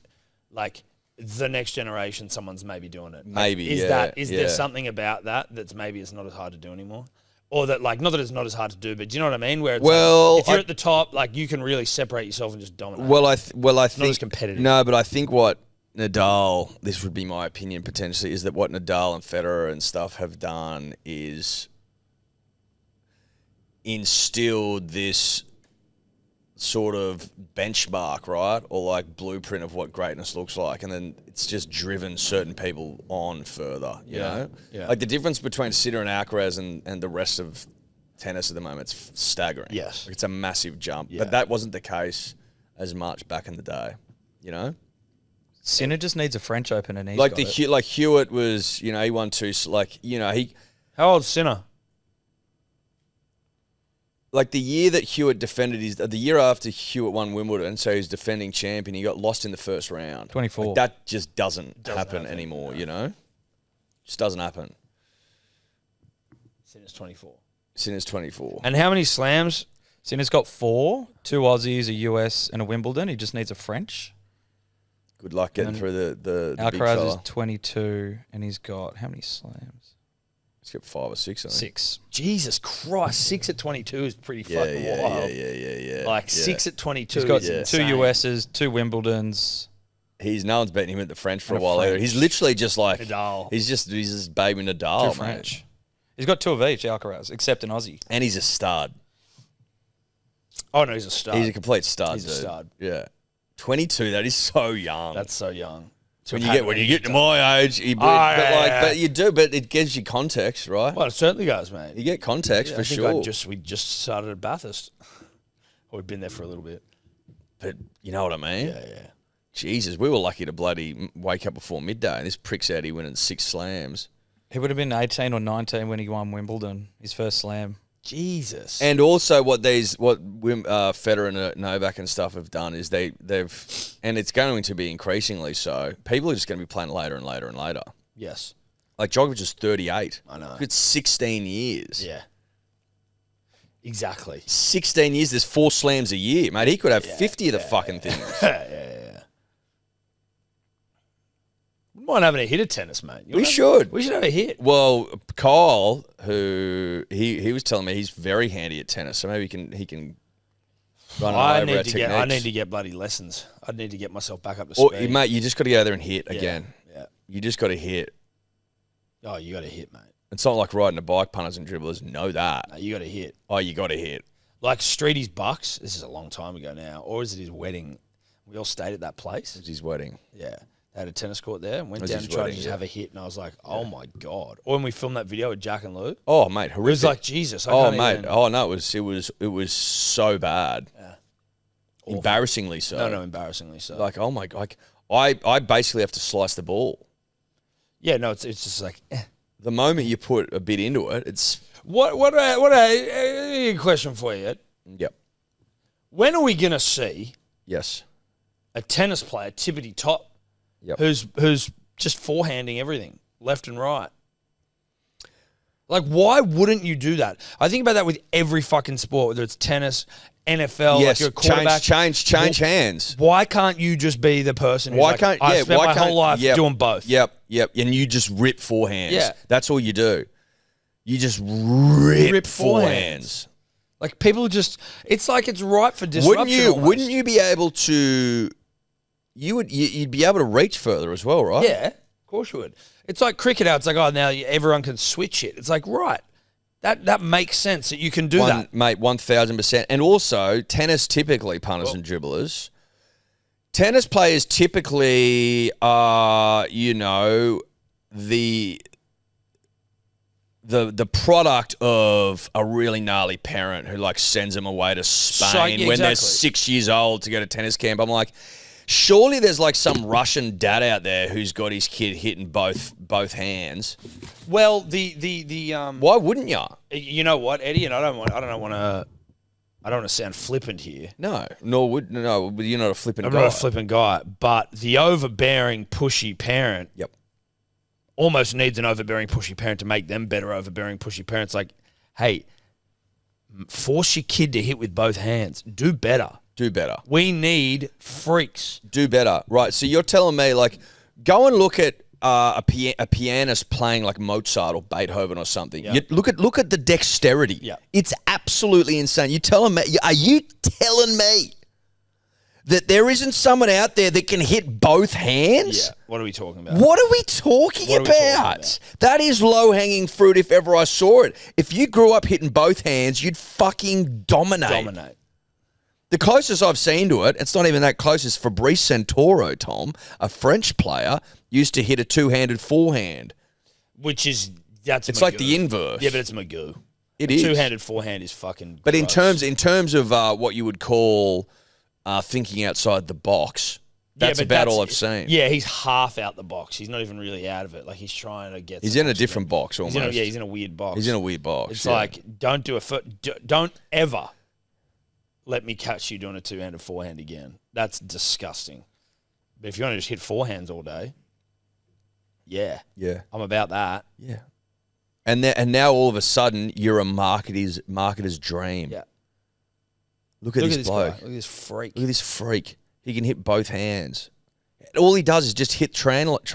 generation, someone's maybe doing it. Maybe, is yeah, there something about that's maybe it's not as hard to do anymore, or that not that it's not as hard to do, but do you know what I mean? Where it's if you're at the top, you can really separate yourself and just dominate. I think not as competitive. No, but I think what Nadal, this would be my opinion potentially, is that what Nadal and Federer and stuff have done is instilled this sort of benchmark, right? Or blueprint of what greatness looks like. And then it's just driven certain people on further, you know? Yeah. Like the difference between Sinner and Alcaraz and the rest of tennis at the moment, it's staggering. Yes. It's a massive jump. Yeah. But that wasn't the case as much back in the day, you know? Sinner just needs a French Open and he's Like got it. like Hewitt was, he won 2, he How old's Sinner? like the year that Hewitt defended the year after Hewitt won Wimbledon, so he's defending champion, he got lost in the first round. 24. Like, that just doesn't happen anymore, you know? Just doesn't happen. Sinner's 24. Sinner's 24. And how many slams? Sinner's got 4, 2 Aussies, a US, and a Wimbledon. He just needs a French. Good luck getting through the big Alcaraz fella. is 22, and he's got how many slams? He's got 5 or 6, I think. 6. Jesus Christ, 6 at 22 is pretty fucking wild. Yeah. Like 6 at 22 He's got is 2 insane. USs, 2 Wimbledons. No one's beating him at the French for a And a while either. French. He's literally just like Nadal. He's just baby Nadal, 2 mate. French. He's got 2 of each, Alcaraz, except an Aussie. And he's a stud. Oh, no, he's a star. He's a complete stud. He's a dude. stud. Yeah, 22. That is so young. That's so young. when you get to my age, but you do. But it gives you context, right? Well, it certainly goes, mate. You get context for I think sure. we just started at Bathurst. Or we've been there for a little bit. But you know what I mean? Yeah. Jesus, we were lucky to bloody wake up before midday, and this prick's Eddy winning 6 slams. He would have been 18 or 19 when he won Wimbledon, his first slam. Jesus. And also, what Federer and Novak and stuff have done is they've, and it's going to be increasingly so. People are just going to be playing later and later and later. Yes. Like Djokovic is 38. I know. It's 16 years. Yeah. Exactly. 16 years. There's 4 slams a year, mate. He could have 50 of the fucking things. Yeah. Wouldn't mind having a hit of tennis, mate. We should have a hit. Well, Kyle, who he was telling me he's very handy at tennis, so maybe he can run over our techniques. I need to get bloody lessons. I need to get myself back up to speed. Mate, you just got to go there and hit again. Yeah. You just got to hit. Oh, you got to hit, mate. It's not like riding a bike, punters and dribblers know that. No, you got to hit. Oh, you got to hit. Like Streety's Bucks, this is a long time ago now, or is it his wedding? We all stayed at that place. It was his wedding. Yeah. They had a tennis court there and went It was down his and tried wedding, to just yeah. have a hit, and I was like, oh my God. Or when we filmed that video with Jack and Lou, Oh, mate, horrific. it was like, Jesus. I Oh, can't mate. even- Oh, no, it was so bad. Yeah. Embarrassingly so. No, embarrassingly so. Like, oh my God. I basically have to slice the ball. Yeah, no, it's just like, The moment you put a bit into it, it's... What a question for you, Ed. Yep. When are we going to see Yes. a tennis player, tippity top, Yep. who's just forehanding everything, left and right? Like, why wouldn't you do that? I think about that with every fucking sport, whether it's tennis, NFL, Yes, like you're a quarterback. change hands. Why can't you just be the person who's I spent my whole life doing both? Yep. And you just rip forehands. Yeah. That's all you do. You just rip forehands. forehands. Like, people just, it's like it's ripe for disruption. Wouldn't you be able to, you'd be able to reach further as well, right? Yeah, of course you would. It's like cricket out. It's like, oh, now everyone can switch it. It's like, right. That makes sense that you can do that. Mate, 1,000%. And also, tennis typically, punters and dribblers, tennis players typically are, the product of a really gnarly parent who like sends them away to Spain when they're 6 years old to go to tennis camp. I'm like, surely there's like some Russian dad out there who's got his kid hitting both hands. Well, the Why wouldn't you? You know what, Eddie, and I don't want to sound flippant here. No, you're not a flippant I'm guy. not a flippant guy, but the overbearing, pushy parent Yep. almost needs an overbearing, pushy parent to make them better overbearing, pushy parents. Like, hey, force your kid to hit with both hands. Do better. Do better. We need freaks. Do better. Right. So you're telling me, like, go and look at a pianist playing like Mozart or Beethoven or something. Yeah. You look at the dexterity. Yeah. It's absolutely insane. Are you telling me that there isn't someone out there that can hit both hands? Yeah. What are we talking about? What are we talking about? That is low-hanging fruit if ever I saw it. If you grew up hitting both hands, you'd fucking dominate. The closest I've seen to it, it's not even that close, is Fabrice Santoro, Tom, a French player, used to hit a two-handed forehand. It's like the inverse. Yeah, but it's Magoo. It is. Two-handed forehand is fucking But gross. in terms of what you would call thinking outside the box, That's about all I've seen. Yeah, he's half out the box. He's not even really out of it. Like he's trying to get. He's in a different box almost. He's in a weird box. He's in a weird box. It's like don't ever let me catch you doing a two-handed forehand again. That's disgusting. But if you want to just hit forehands all day, yeah, I'm about that. Yeah, and now all of a sudden you're a marketer's dream. Yeah. Look at this bloke. Look at this freak. Look at this freak. He can hit both hands. All he does is just hit tram lines.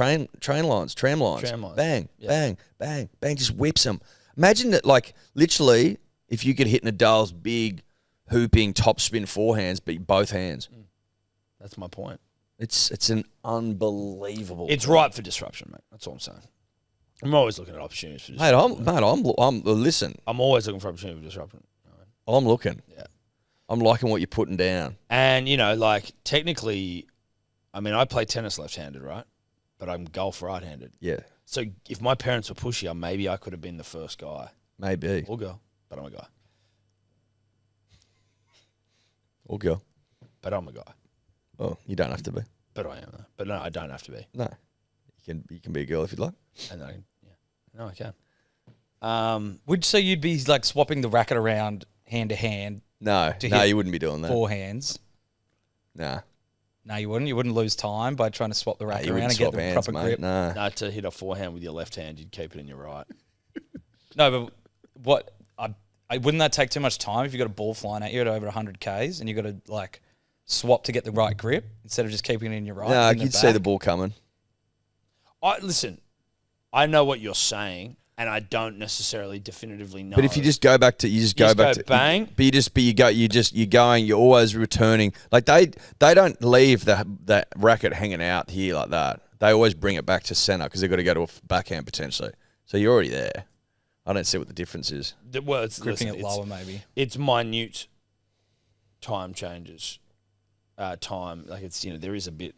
Bang, bang, bang, bang. Just whips them. Imagine that, like, literally, if you could hit Nadal's big, hooping, topspin forehands, but both hands. That's my point. It's an unbelievable. It's ripe for disruption, mate. That's all I'm saying. I'm always looking at opportunities for disruption. I'm listen. I'm always looking for opportunity for disruption. I'm looking. Yeah. I'm liking what you're putting down. And, like, technically, I mean, I play tennis left-handed, right? But I'm golf right-handed. Yeah. So if my parents were pushier, maybe I could have been the first guy. Maybe. Or girl. But I'm a guy. Or girl. But I'm a guy. Oh, you don't have to be. But I am, though. But no, I don't have to be. No. You can be a girl if you'd like. And no, I can. Would you say you'd be like swapping the racket around hand to hand? No, you wouldn't be doing that. Forehands. Nah. No, you wouldn't. You wouldn't lose time by trying to swap the racket you around and wouldn't get the swap proper hands, grip. mate. No, to hit a forehand with your left hand, you'd keep it in your right. No, but what? I wouldn't that take too much time if you got a ball flying at you at over 100 Ks and you got to like swap to get the right grip instead of just keeping it in your right? No, you'd see the ball coming. Listen, I know what you're saying, and I don't necessarily definitively know. But if you just go back to, go bang. You're always returning. Like they don't leave that racket hanging out here like that. They always bring it back to center because they've got to go to a backhand potentially. So you're already there. I don't see what the difference is. Gripping it lower, maybe. It's minute time changes. Time, like it's there is a bit.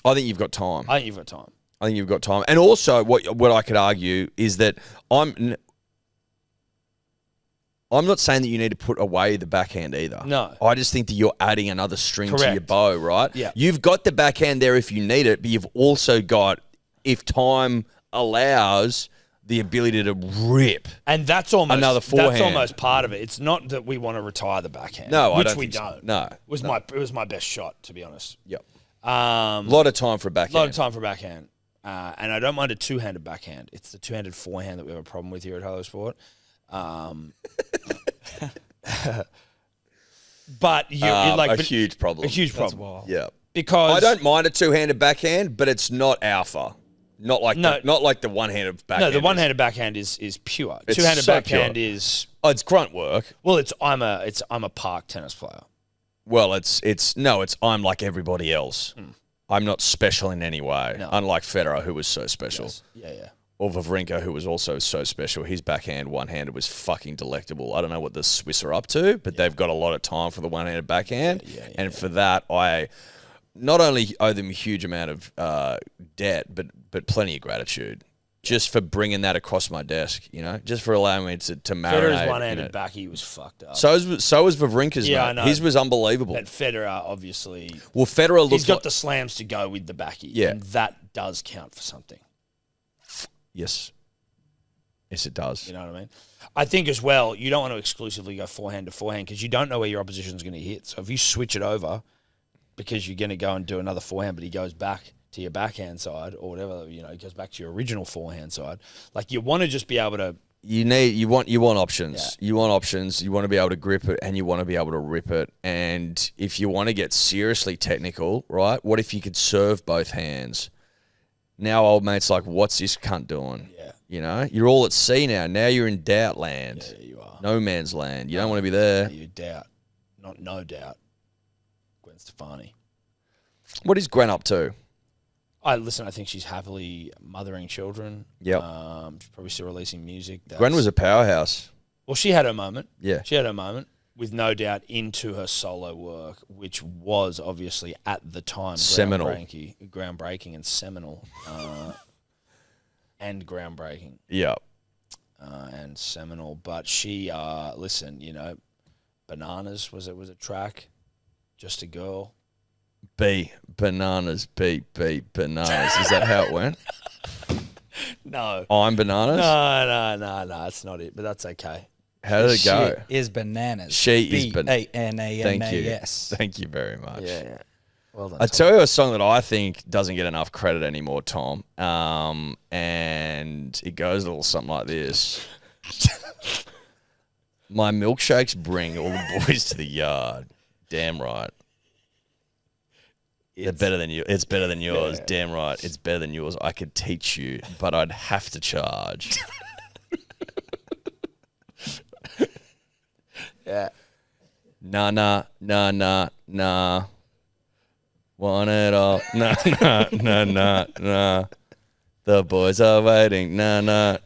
I think you've got time. I think you've got time. And also, what I could argue is that I'm not saying that you need to put away the backhand either. No. I just think that you're adding another string to your bow, right? Yeah. You've got the backhand there if you need it, but you've also got, if time allows, the ability to rip. And that's almost another forehand. That's almost part of it. It's not that we want to retire the backhand. No, which I don't we think so. don't. No. It was my best shot, to be honest. Yep. A lot of time for a backhand. And I don't mind a two-handed backhand. It's the two-handed forehand that we have a problem with here at Hello Sport. But a huge problem. A huge problem. Yeah. Because I don't mind a two-handed backhand, but it's not alpha. Not like the one-handed backhand. No, the one-handed backhand is pure. It's Two-handed so backhand pure. is it's grunt work. Well, I'm a park tennis player. Well, I'm like everybody else. I'm not special in any way. No. Unlike Federer, who was so special. Yes. Yeah. Or Wawrinka, who was also so special. His backhand one-handed was fucking delectable. I don't know what the Swiss are up to, but they've got a lot of time for the one-handed backhand. And for that, I not only owe them a huge amount of debt, but plenty of gratitude. Just for bringing that across my desk, just for allowing me to marinate. Federer's one-handed backy was fucked up. So was Wawrinka's, yeah, mate. I know. His was unbelievable. But Federer, obviously... Well, Federer he's got the slams to go with the backy. Yeah. And that does count for something. Yes. Yes, it does. You know what I mean? I think as well, you don't want to exclusively go forehand to forehand because you don't know where your opposition's going to hit. So if you switch it over because you're going to go and do another forehand, but he goes back to your backhand side or whatever, he goes back to your original forehand side. Like you want to just be able to. You want options. Yeah. You want options. You want to be able to grip it and you want to be able to rip it. And if you want to get seriously technical, right? What if you could serve both hands? Now old mate's like, what's this cunt doing? Yeah. You're all at sea now. Now you're in doubt land. Yeah, you are. No man's land. You don't want to be there. You doubt. Not no doubt. Gwen Stefani. What is Gwen up to? I think she's happily mothering children. Yep. She's probably still releasing music. Gwen was a powerhouse. Well, she had her moment. Yeah. She had her moment, with no doubt into her solo work, which was obviously at the time seminal. Groundbreaking and seminal. And groundbreaking. Yeah. And seminal. But she, Bananas was a track. Just a Girl. B, bananas, B, bananas. Is that how it went? No. I'm bananas? No. That's not it, but that's okay. How did it go? She is bananas. She is bananas. B-A-N-A-N-A-S. Thank you very much. Yeah. Well done. I tell you a song that I think doesn't get enough credit anymore, Tom. And it goes a little something like this. My milkshakes bring all the boys to the yard. Damn right. They're better than you. It's better than yours. Yeah. Damn right. It's better than yours. I could teach you, but I'd have to charge. Yeah. Nah. Want it all. Nah. The boys are waiting. Nah.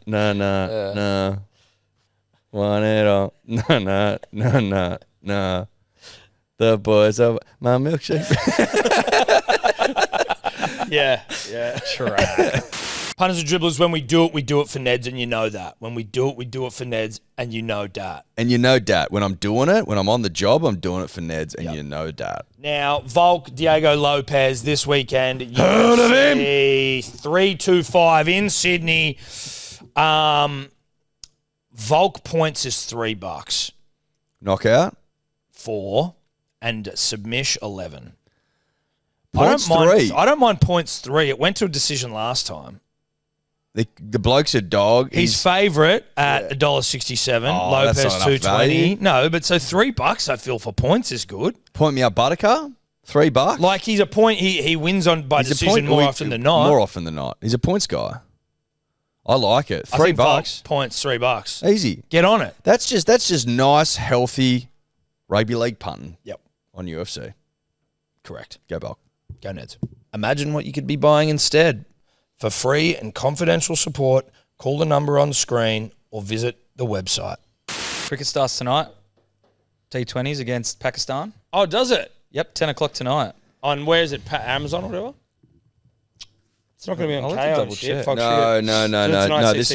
Want it all. Nah. The boys are my milkshake. Yeah. Track. Punters and dribblers, when we do it for Neds, and you know that. When we do it for Neds, and you know that. And you know that. When I'm doing it, when I'm on the job, I'm doing it for Neds, and you know that. Now, Volk, Diego Lopez this weekend. Heard of him? 325 in Sydney. Volk points is $3. Knockout? 4. And submish 11. Points 3. I don't mind points 3. It went to a decision last time. The bloke's a dog. He's favourite at $1.67. Lopez that's not enough $2.20. value. No, but so $3 I feel for points is good. Point me up, Buttercup. $3. Like he's a point. He wins on by decision more often than not. More often than not. He's a points guy. I like it. $3. Points $3. Easy. Get on it. That's just nice, healthy rugby league punting. Yep. On UFC. Correct. Go Bulk. Go Neds. Imagine what you could be buying instead. For free and confidential support, call the number on the screen or visit the website. Cricket starts tonight. T20s against Pakistan. Oh, does it? Yep, 10 o'clock tonight. On where is it? Amazon or whatever? It's not going to be on I'll have to KO double and shit. check. Fuck No. shit.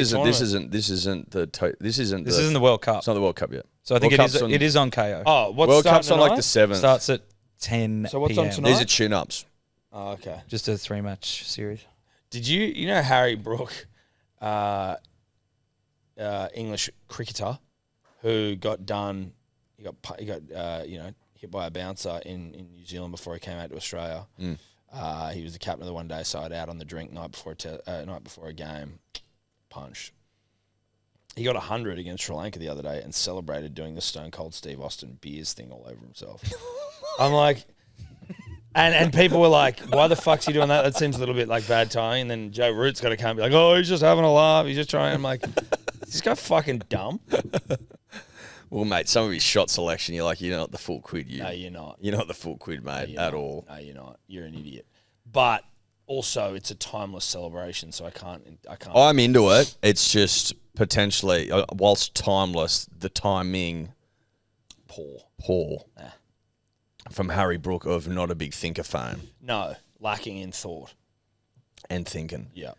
This isn't the World Cup. It's not the World Cup yet. So I think World it is on KO. Oh, what's World Cup's on tonight? like the 7th. Starts at 10 So what's on PM. tonight? These are tune-ups. Oh, okay. Just a 3-match series. Did you know Harry Brook, English cricketer, who got done? He got hit by a bouncer in New Zealand before he came out to Australia. He was the captain of the one-day side, out on the drink night before a game, punched. He got 100 against Sri Lanka the other day and celebrated doing the Stone Cold Steve Austin beers thing all over himself. I'm like. And people were like, why the fuck's he doing that? That seems a little bit like bad timing. And then Joe Root's got to come and be like, oh, he's just having a laugh. He's just trying. I'm like, is this guy fucking dumb? Well, mate, some of his shot selection, you're not the full quid. No, you're not. You're not the full quid, mate, at all. No, you're not. You're an idiot. But also, it's a timeless celebration, so I can't. I'm into it. It's just potentially, whilst timeless, the timing poor. Nah. From Harry Brook of not a big thinker fame. No, lacking in thought. And thinking. Yeah.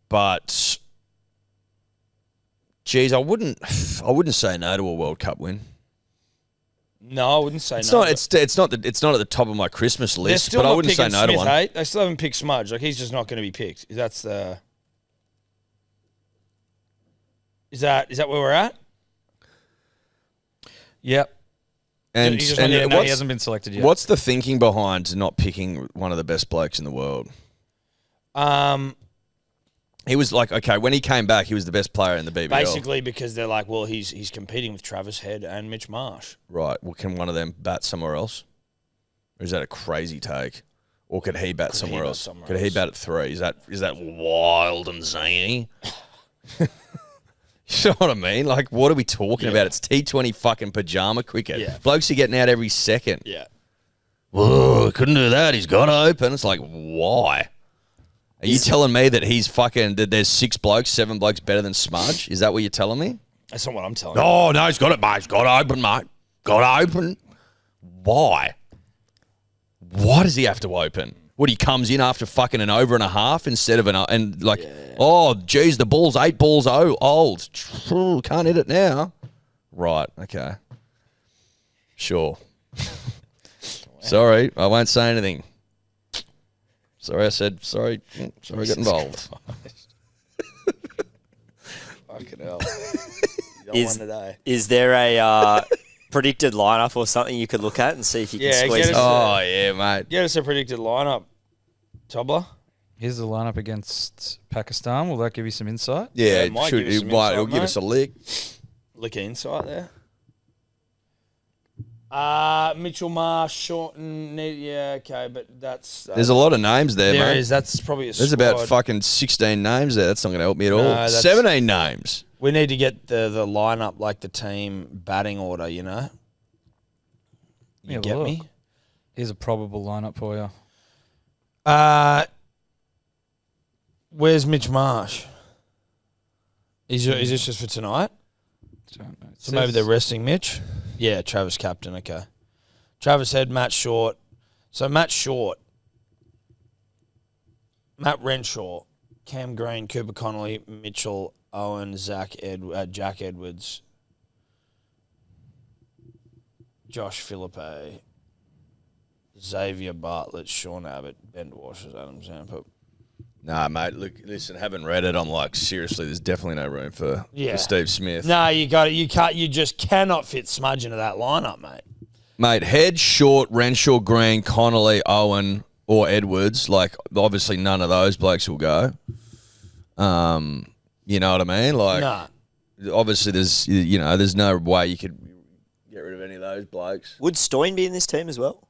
But, geez, I wouldn't say no to a World Cup win. No, I wouldn't say It's no. not. It's not at the top of my Christmas list. But I wouldn't say no to one. Hey? They still haven't picked Smudge. Like, he's just not going to be picked. That's the. Is that where we're at? Yep. And, he hasn't been selected yet. What's the thinking behind not picking one of the best blokes in the world? He was like, okay, when he came back, he was the best player in the BBL. Basically, because they're like, well, he's competing with Travis Head and Mitch Marsh. Right. Well, can one of them bat somewhere else? Or is that a crazy take? Or could he bat somewhere else? Could he bat at 3? Is that wild and zany? You know what I mean? Like, what are we talking about? It's T20 fucking pajama cricket. Yeah. Blokes are getting out every second. Yeah. Whoa, couldn't do that. He's got to open. It's like, why? Are you telling me that that there's 7 blokes better than Smudge? Is that what you're telling me? That's not what I'm telling you. Oh, no, he's got it, mate. He's got to open, mate. Got to open. Why? Why does he have to open? What, he comes in after fucking an over and a half instead of oh, geez, the ball's 8 balls old. Can't hit it now. Right, okay. Sure. Sorry, I won't say anything. Sorry, I said sorry. Sorry, I got involved. Fucking hell. Is there a predicted lineup or something you could look at and see if you can squeeze it? Oh, yeah, mate. Get us a predicted lineup, Tobler. Here's the lineup against Pakistan. Will that give you some insight? Yeah, it might give us some it'll insight, give us a lick. Lick of insight there. Mitchell Marsh, Shorten, yeah, okay, but that's... There's a lot of names there, there mate. is, that's probably a There's squad. about fucking 16 names there. That's not going to help me at all. No, 17 names. We need to get the lineup like the team batting order, you know? You Have a get look. me? Here's a probable lineup for you. Where's Mitch Marsh? Is this just for tonight? So maybe they're resting Mitch? Yeah, Travis captain, okay. Travis Head, Matt Short. So Matt Short, Matt Renshaw, Cam Green, Cooper Connolly, Mitchell, Owen, Jack Edwards, Josh Philippe, Xavier Bartlett, Sean Abbott, Ben Washers, Adam Zampa. Nah, mate. Look, listen. Haven't read it. I'm like, seriously, there's definitely no room for Steve Smith. No, you got it. You can't. You just cannot fit Smudge into that lineup, mate. Mate, Head, Short, Renshaw, Green, Connolly, Owen, or Edwards. Like, obviously, none of those blokes will go. You know what I mean? Like, Nah. obviously, there's no way you could get rid of any of those blokes. Would Stoyne be in this team as well?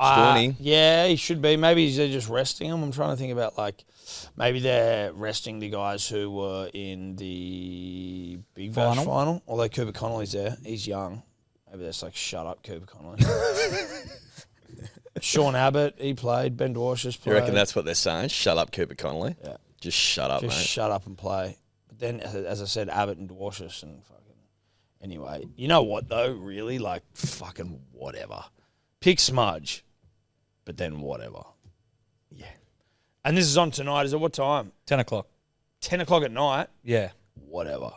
Storny. Yeah, he should be. Maybe they're just resting him. I'm trying to think about, like, maybe they're resting the guys who were in the Big Bash final. Although Cooper Connolly's there. He's young. Maybe that's like, shut up, Cooper Connolly. Sean Abbott, he played. Ben Dwarsh's played. You reckon that's what they're saying? Shut up, Cooper Connolly? Yeah. Just shut up, Just mate. shut up and play. But then, as I said, Abbott and Dwarsh's and fucking... Anyway, you know what, though? Really? Like, fucking whatever. Pick Smudge. But then whatever. Yeah. And this is on tonight. Is it what time? 10 o'clock. 10 o'clock at night? Yeah. Whatever.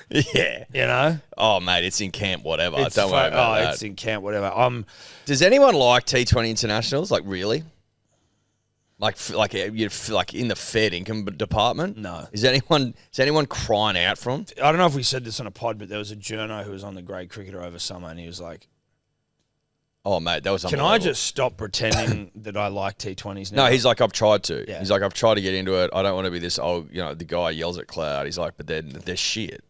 Yeah. You know? Oh, mate, it's in camp, whatever. Don't worry about that. It's in camp, whatever. Does anyone like T20 internationals? Like, really? Like in the Fed income department? No. Is anyone crying out from? I don't know if we said this on a pod, but there was a journo who was on the Grade Cricketer over summer, and he was like, oh, mate, that was can I just stop pretending that I like T20s now? No, he's like, I've tried to. Yeah. He's like, I've tried to get into it. I don't want to be this old, the guy yells at cloud. He's like, but they're shit.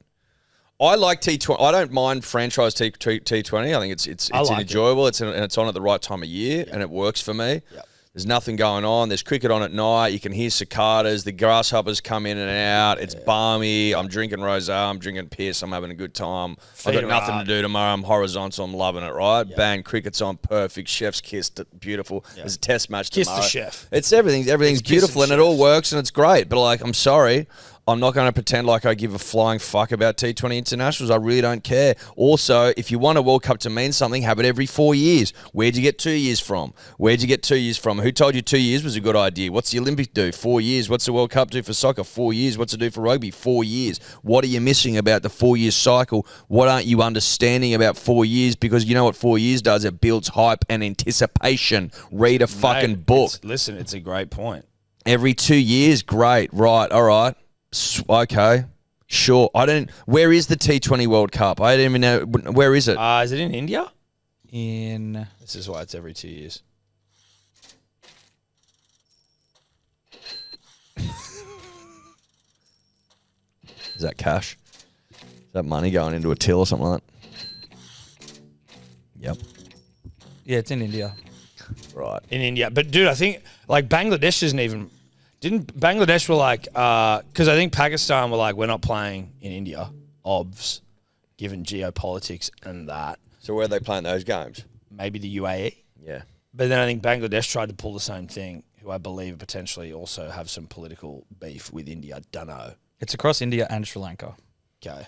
I like T20. I don't mind franchise T20. I think it's enjoyable. It's on at the right time of year, and it works for me. Yep. There's nothing going on. There's cricket on at night. You can hear cicadas. The grasshoppers come in and out. It's balmy. I'm drinking rosé. I'm drinking piss. I'm having a good time. I've got nothing to do tomorrow. I'm horizontal. I'm loving it, right? Yep. Bang, cricket's on. Perfect. Chef's kissed. Beautiful. Yep. There's a test match tomorrow. Kiss the chef. It's everything's beautiful, and it all works, and it's great. But, like, I'm sorry. I'm not going to pretend like I give a flying fuck about T20 internationals. I really don't care. Also, if you want a World Cup to mean something, have it every 4 years. Where'd you get 2 years from? Where'd you get 2 years from? Who told you 2 years was a good idea? What's the Olympic do? 4 years. What's the World Cup do for soccer? 4 years. What's it do for rugby? 4 years. What are you missing about the 4 year cycle? What aren't you understanding about 4 years? Because you know what 4 years does? It builds hype and anticipation. Read a fucking book. Listen, it's a great point. Every 2 years, great. Right, all right. Okay, sure. Where is the T20 World Cup? I don't even know. Where is it? Is it in India? This is why it's every 2 years. Is that cash? Is that money going into a till or something like that? Yep. Yeah, it's in India. Right. In India. But, dude, I think, like, Bangladesh isn't even... Didn't Bangladesh were like, because I think Pakistan were like, we're not playing in India, obvs, given geopolitics and that. So where are they playing those games? Maybe the UAE. Yeah. But then I think Bangladesh tried to pull the same thing, who I believe potentially also have some political beef with India. Dunno. It's across India and Sri Lanka. Okay.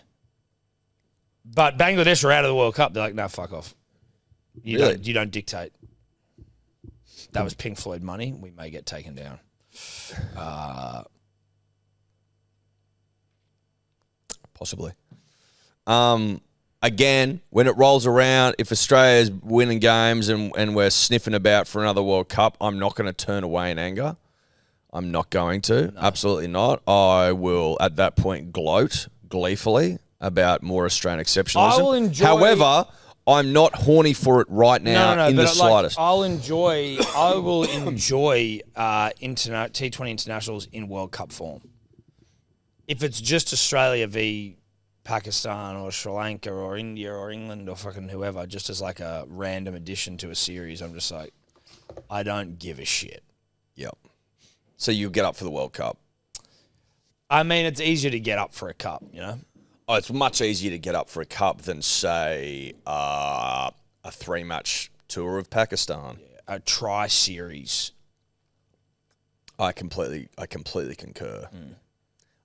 But Bangladesh are out of the World Cup. They're like, no, fuck off. You don't dictate. That was Pink Floyd money. We may get taken down. Possibly. again, when it rolls around, if Australia's winning games and we're sniffing about for another World Cup, I'm not going to turn away in anger. I'm not going to. No. Absolutely not. I will, at that point, gloat gleefully about more Australian exceptionalism. I will enjoy. However, I'm not horny for it right now in the slightest. I will enjoy T20 internationals in World Cup form. If it's just Australia v Pakistan or Sri Lanka or India or England or fucking whoever, just as like a random addition to a series, I'm just like, I don't give a shit. Yep. So you get up for the World Cup? I mean, it's easier to get up for a cup, you know? Oh, it's much easier to get up for a cup than, say, a 3-match tour of Pakistan. Yeah, a tri-series. I completely concur.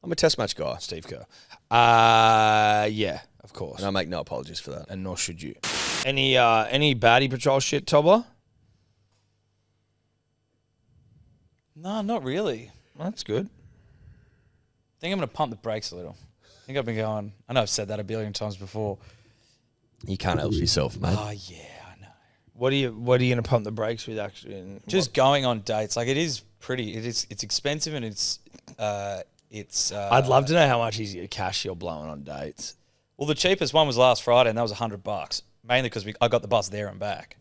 I'm a test match guy. Steve Kerr. Yeah, of course. And I make no apologies for that. And nor should you. Any Baddie Patrol shit, Tobler? No, not really. Well, that's good. I think I'm going to pump the brakes a little. I think I've been going... I know I've said that a billion times before. You can't help yourself, mate. Oh, yeah, I know. What are you going to pump the brakes with, actually? Just going on dates. Like, it is pretty... It's expensive and it's... I'd love to know how much cash you're blowing on dates. Well, the cheapest one was last Friday, and that was $100. Mainly because I got the bus there and back.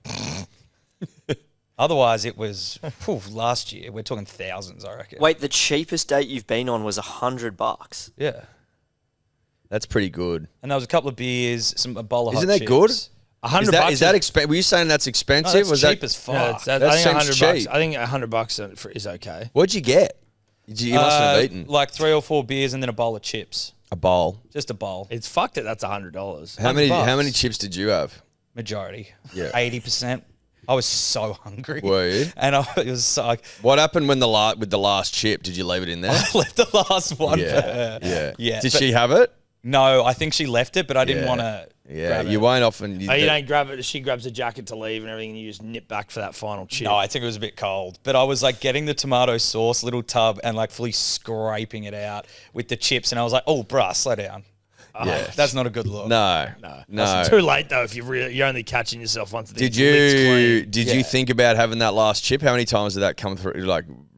Otherwise, it was last year. We're talking thousands, I reckon. Wait, the cheapest date you've been on was $100? Yeah. That's pretty good. And there was a couple of beers, a bowl of Isn't hot that good? chips. $100 is that expensive? Were you saying that's expensive? No, that's cheap as fuck. I think $100. I think $100 is okay. What'd you get? You must have eaten like 3 or 4 beers and then a bowl of chips. A bowl. Just a bowl. It's fucked that that's $100. How many chips did you have? Majority. Yeah. 80%. I was so hungry. Were you? And it was so like, what happened with the last chip? Did you leave it in there? I left the last one for Yeah. her. Yeah. Did she have it? No, I think she left it, but I didn't want to. Yeah, you won't often. You don't grab it. She grabs a jacket to leave and everything, and you just nip back for that final chip. No, I think it was a bit cold. But I was like getting the tomato sauce, little tub, and like fully scraping it out with the chips. And I was like, oh, bruh, slow down. Yeah. That's not a good look. No. It's too late though. If you're only catching yourself once. Did you think about having that last chip? How many times did that come through?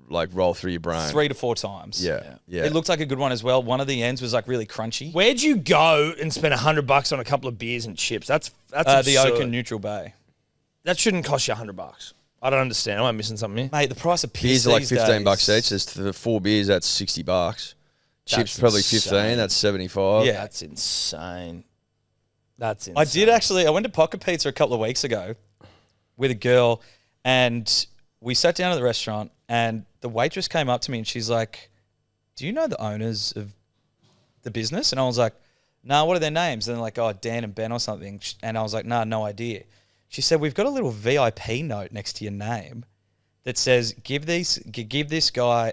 Like roll through your brain? 3 to 4 times. Yeah. It looked like a good one as well. One of the ends was like really crunchy. Where'd you go and spend $100 on a couple of beers and chips? That's the Oak in Neutral Bay. That shouldn't cost you $100. I don't understand. Am I missing something here? Mate, the price of beers are like $15 each. There's the 4 beers. That's $60. Chips probably insane. 15. That's 75. Yeah, that's insane. That's insane. I did actually. I went to Pocket Pizza a couple of weeks ago with a girl, and we sat down at the restaurant, and the waitress came up to me and she's like, "Do you know the owners of the business?" And I was like, "No, what are their names?" And they're like, "Oh, Dan and Ben or something." And I was like, "Nah, no idea." She said, "We've got a little VIP note next to your name that says give this guy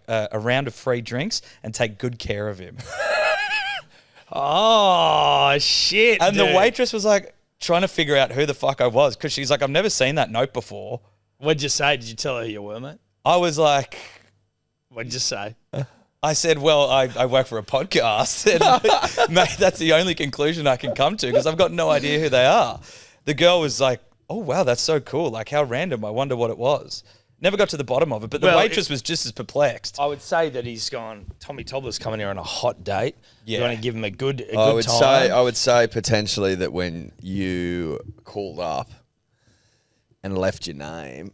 a round of free drinks and take good care of him." Oh shit! And dude. the waitress was like trying to figure out who the fuck I was because she's like, "I've never seen that note before." What'd you say? Did you tell her who you were, mate? I was like, what'd you say? I said, well, I work for a podcast. And mate, that's the only conclusion I can come to because I've got no idea who they are. The girl was like, oh, wow, that's so cool. Like, how random. I wonder what it was. Never got to the bottom of it, but the waitress was just as perplexed. I would say that he's gone, Tommy Tobler's coming here on a hot date. Yeah. You want to give him a good I would time? I would say potentially that when you called up and left your name,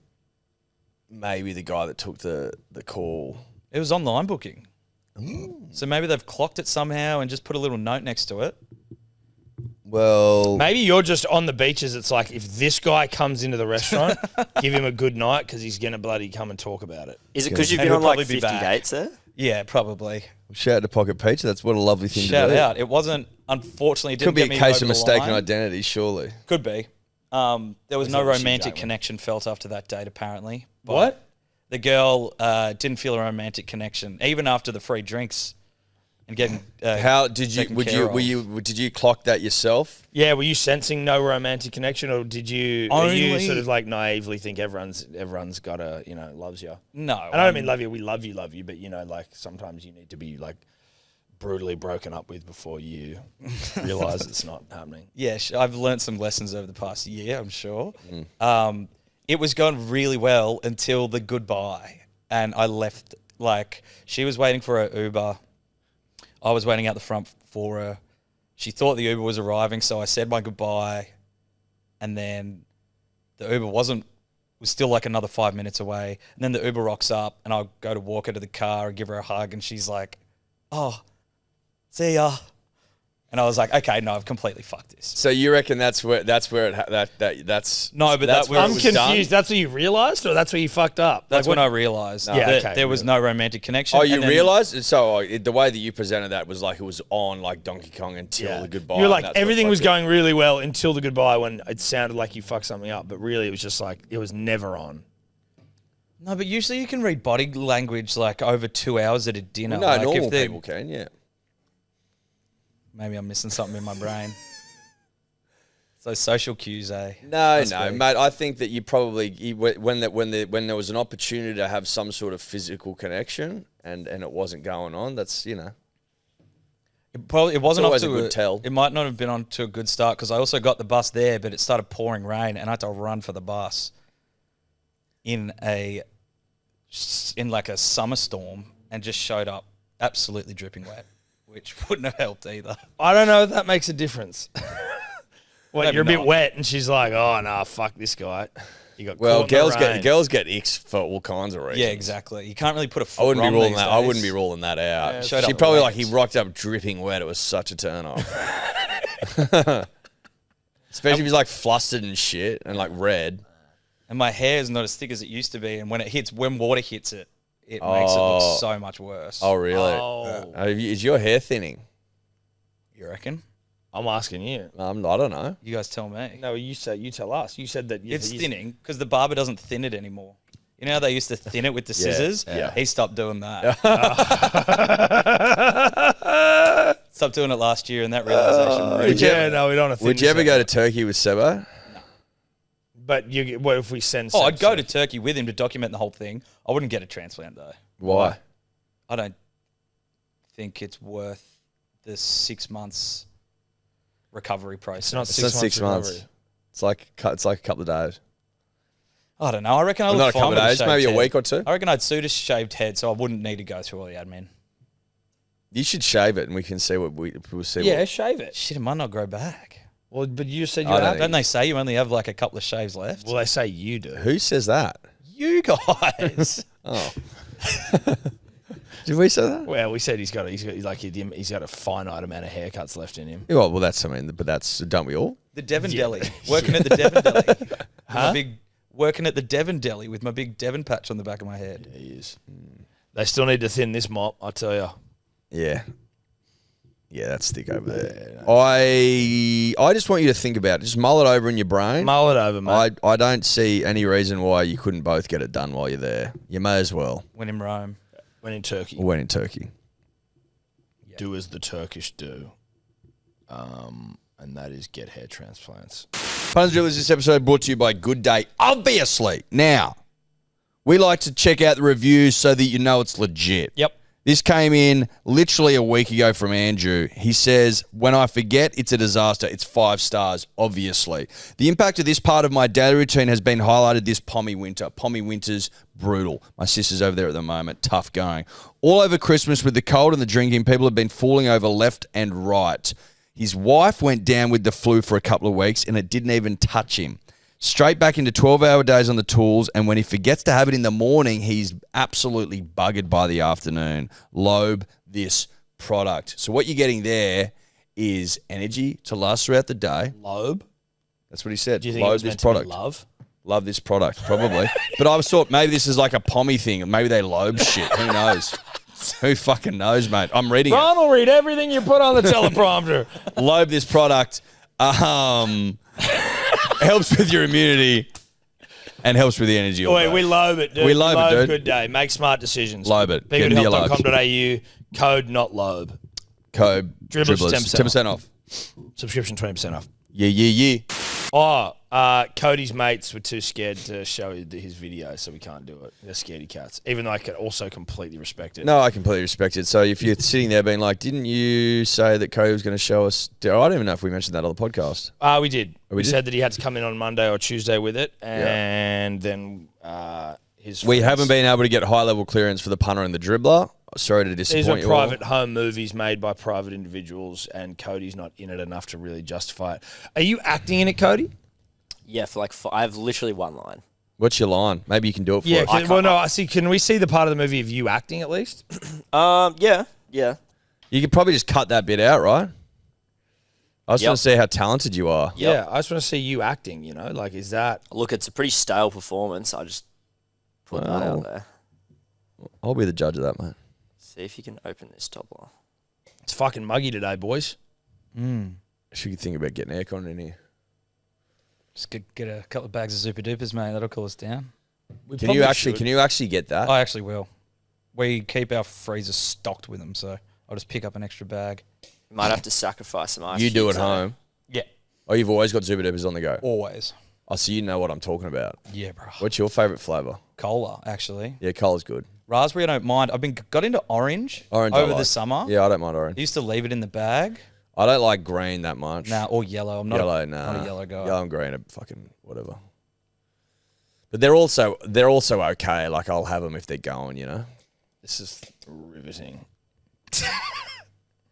maybe the guy that took the call. It was online booking. So maybe they've clocked it somehow and just put a little note next to it. Well, maybe you're just on the beaches. It's like, if this guy comes into the restaurant, give him a good night because he's going to bloody come and talk about it. Is it because you've been on like 50 dates there? Yeah, probably. Shout out to Pocket Pizza. That's what a lovely thing to do. Shout out. It wasn't, unfortunately, it didn't Could be get a me case over of the mistaken line. identity, surely. Could be. There was no romantic connection felt after that date, apparently. But what? The girl didn't feel a romantic connection, even after the free drinks and getting. How did you? Did you clock that yourself? Yeah, were you sensing no romantic connection, or did you? Only, you sort of like naively think everyone's got a loves you? No, I don't mean love you. We love you, but like sometimes you need to be like brutally broken up with before you realise it's not happening? Yeah, I've learned some lessons over the past year, I'm sure. It was going really well until the goodbye. And I left, like, she was waiting for her Uber. I was waiting out the front for her. She thought the Uber was arriving, so I said my goodbye. And then the Uber was still like another 5 minutes away. And then the Uber rocks up, and I go to walk her to the car and give her a hug, and she's like, "Oh, see ya." And I was like, "Okay, no, I've completely fucked this." So you reckon that's where that's no, but that's where I'm it was confused. done. That's what you realised, or that's where you fucked up? That's when I realised that there was no romantic connection. Oh, you realised? So the way that you presented that was like it was on like Donkey Kong until the goodbye. You were like, everything was going really well until the goodbye when it sounded like you fucked something up, but really it was just like, it was never on. No, but usually you can read body language like over 2 hours at a dinner. No, like normal people can, yeah. Maybe I'm missing something in my brain. So social cues, eh? No, mate. I think that you probably when there was an opportunity to have some sort of physical connection and it wasn't going on. That's It wasn't always off to a good tell. It might not have been on to a good start because I also got the bus there, but it started pouring rain and I had to run for the bus in like a summer storm and just showed up absolutely dripping wet, which wouldn't have helped either. I don't know if that makes a difference. Maybe You're a bit not. wet, and she's like, "Oh no, fuck this guy." You got Well, caught in the rain. girls get icks for all kinds of reasons. Yeah, exactly. You can't really put a foot I wouldn't be wrong ruling these that. I days. wouldn't be ruling that out. Yeah, showed she up probably wet. like he rocked up dripping wet. It was such a turn off. Especially if he's like flustered and shit and like red. And my hair is not as thick as it used to be, and when water hits it, it makes it look so much worse. Oh, really? Is your hair thinning? You reckon? I'm asking you. I don't know. You guys tell me. No, you tell us. You said that It's thinning because the barber doesn't thin it anymore. You know how they used to thin it with the scissors? yeah. He stopped doing that. Stopped doing it last year, and that realization really... we don't. Would you ever go to Turkey with Sebo? But what if we send? I'd go to Turkey with him to document the whole thing. I wouldn't get a transplant though. Why? I don't think it's worth the 6 months recovery process. It's not 6 months. It's like a couple of days. I don't know. I reckon I look not a fine couple with of days, shaved maybe a head. week or two. I reckon I'd suit a shaved head, so I wouldn't need to go through all the admin. You should shave it, and we can see what we'll see. Yeah, shave it. Shit, it might not grow back. Well, but you said you I have. Don't they say you only have like a couple of shaves left? Well, they say you do. Who says that? You guys. Oh. Did we say that? Well, we said he's got a finite amount of haircuts left in him. Yeah, well, that's don't we all? The Devon Deli. Working at the Devon Deli. Huh? Working at the Devon Deli with my big Devon patch on the back of my head. Yeah, he is. They still need to thin this mop, I tell you. Yeah. Yeah, that's thick over there. I just want you to think about it. Just mull it over in your brain. Mull it over, mate. I don't see any reason why you couldn't both get it done while you're there. You may as well. When in Rome. When in Turkey. Or when in Turkey. Do as the Turkish do. And that is get hair transplants. Punters Drillers, this episode brought to you by Good Day, obviously. Now, we like to check out the reviews so that you know it's legit. Yep. This came in literally a week ago from Andrew. He says, when I forget, it's a disaster. It's 5 stars, obviously. The impact of this part of my daily routine has been highlighted this pommy winter. Pommy winter's brutal. My sister's over there at the moment. Tough going. All over Christmas with the cold and the drinking, people have been falling over left and right. His wife went down with the flu for a couple of weeks and it didn't even touch him. Straight back into 12-hour days on the tools, and when he forgets to have it in the morning, he's absolutely buggered by the afternoon. Lobe this product. So what you're getting there is energy to last throughout the day. Lobe? That's what he said. Do you think Lobe it's this meant to be product. love? Love this product, probably. But I thought maybe this is like a pommy thing. Maybe they lobe shit. Who knows? Who fucking knows, mate? I'm reading Ron will read everything you put on the teleprompter. Lobe this product. Helps with your immunity and helps with the energy. Wait, we lobe it, dude. We lobe it, dude. Good day. Make smart decisions. Lobe it. Get into your lobes. BeGoodHealth.com.au. Code not lobe. Code Dribblers, 10% off. Subscription 20% off. Yeah. Oh, Kody's mates were too scared to show his video, so we can't do it. They're scaredy cats. Even though I could also completely respect it. No, I completely respect it. So if you're sitting there being like, didn't you say that Kody was going to show us? I don't even know if we mentioned that on the podcast. We did. We said that he had to come in on Monday or Tuesday with it, and then his. We haven't been able to get high-level clearance for the punter and the dribbler. Sorry to disappoint you. These are private home movies made by private individuals, and Kody's not in it enough to really justify it. Are you acting in it, Kody? Yeah, for like I have literally one line. What's your line? Maybe you can do it for us. Well, no, I see. Can we see the part of the movie of you acting at least? Yeah. You could probably just cut that bit out, right? I just want to see how talented you are. Yeah, I just want to see you acting, you know? Like, is that... Look, it's a pretty stale performance. I just put that out there. I'll be the judge of that, mate. See if you can open this toppler. It's fucking muggy today, boys. Should you think about getting aircon in here? Just get a couple of bags of Super Dupers, mate. That'll cool us down. Can you actually get that? I actually will. We keep our freezer stocked with them, so I'll just pick up an extra bag. You might have to sacrifice some ice. You do at cubes, home? Yeah. Oh, you've always got Super Dupers on the go? Always. Oh, so you know what I'm talking about. Yeah, bro. What's your favourite flavour? Cola, actually. Yeah, cola's good. Raspberry, I don't mind. Got into orange over the summer. Yeah, I don't mind orange. I used to leave it in the bag. I don't like green that much. Nah, or yellow. I'm not not a yellow guy. Yellow and green are fucking whatever. But they're also okay. Like, I'll have them if they're going, you know? This is riveting.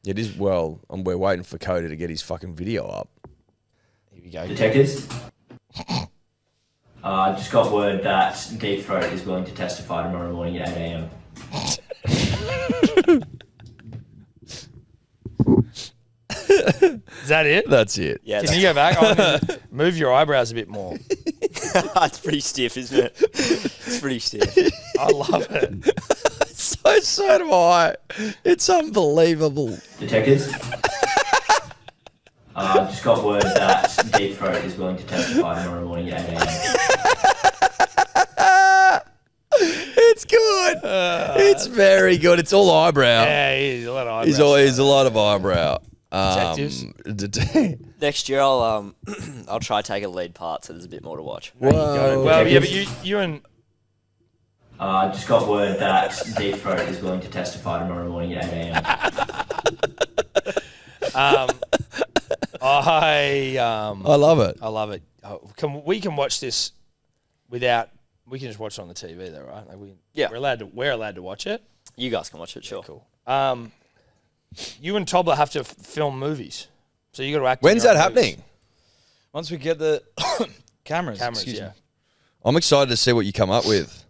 It is, well, we're waiting for Kody to get his fucking video up. Here we go. Detectives, just got word that Deep Throat is willing to testify tomorrow morning at 8 a.m. Is that it? That's it. Yeah. Can you go back? Move your eyebrows a bit more. It's pretty stiff, isn't it? It's pretty stiff. I love it. So do I. It's unbelievable. Detectives, just got word that Deep Throat is willing to testify tomorrow morning at 8 a.m. It's good. It's very good. It's all eyebrow. Yeah, he's a lot of eyebrows. He's a lot of eyebrow. Detectives? Next year, I'll try take a lead part, so there's a bit more to watch. Whoa. Well, yeah, but you and... Just got word that Deep Throat is willing to testify tomorrow morning at 8 a.m. I love it. I love it. We can watch this without... We can just watch it on the TV, though, right? Like we're allowed to watch it. You guys can watch it, sure. Cool. You and Tobler have to film movies, so you got to act. When's that happening? Movies. Once we get the cameras. Excuse me. I'm excited to see what you come up with.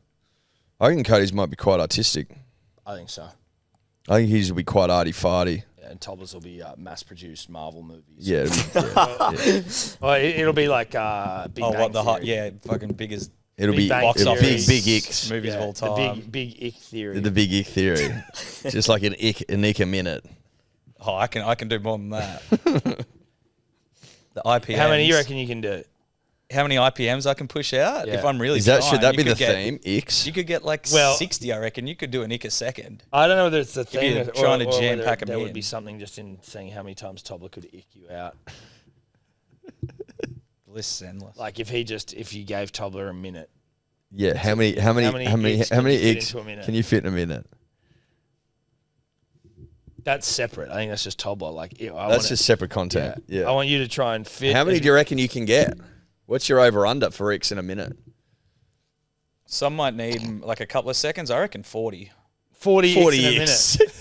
I think Kody's might be quite artistic. I think so. I think his will be quite arty-farty. Yeah, and Tobler's will be mass-produced Marvel movies. Yeah. Well, it'll be like Big Bang Theory. Fucking big as... It'll be box office big icks. movies of all time. The big ick theory. The big ick theory. Just like an ick a minute. Oh, I can do more than that. The IPMs. How many you reckon you can do? How many IPMs I can push out? Yeah. If I'm really Should trying, that be you the could get- theme? Icks? You could get like 60, I reckon. You could do an ick a second. I don't know whether it's the If thing you're or trying to or jam whether pack 'em there would in. be something just in saying how many times Tobler could ick you out. The list's endless. Like if you gave Tobler a minute. Yeah, how many icks can you fit icks into a minute? can you fit in a minute? That's separate. I think that's just Tobler. Like That's just separate content. Yeah. I want you to try and fit. How many do you reckon you can get? What's your over-under for icks in a minute? Some might need like a couple of seconds. I reckon 40. 40 icks in a icks. minute.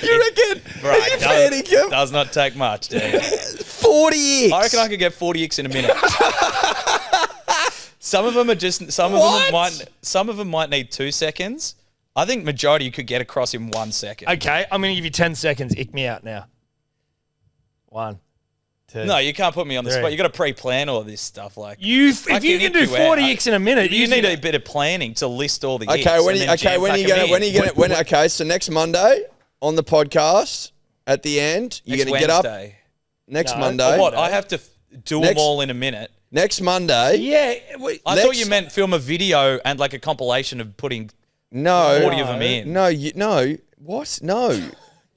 You reckon? Right, does not take much, dude. 40 icks. I reckon I could get 40 icks in a minute. Some of them are just. Some of them might need 2 seconds. I think majority you could get across in 1 second. Okay, I'm going to give you 10 seconds. Ick me out now. 1, 2. No, you can't put me on the 3. spot. You got to pre-plan all this stuff. Like if you can do 40 icks in a minute, you need a bit of planning to list all the icks. Okay, when are you gonna? Okay, so next Monday on the podcast at the end, you're gonna get up next Monday. What? I have to do them all in a minute. Next Monday. Yeah, I thought you meant film a video and like a compilation of putting 40 of them in. No, what? No.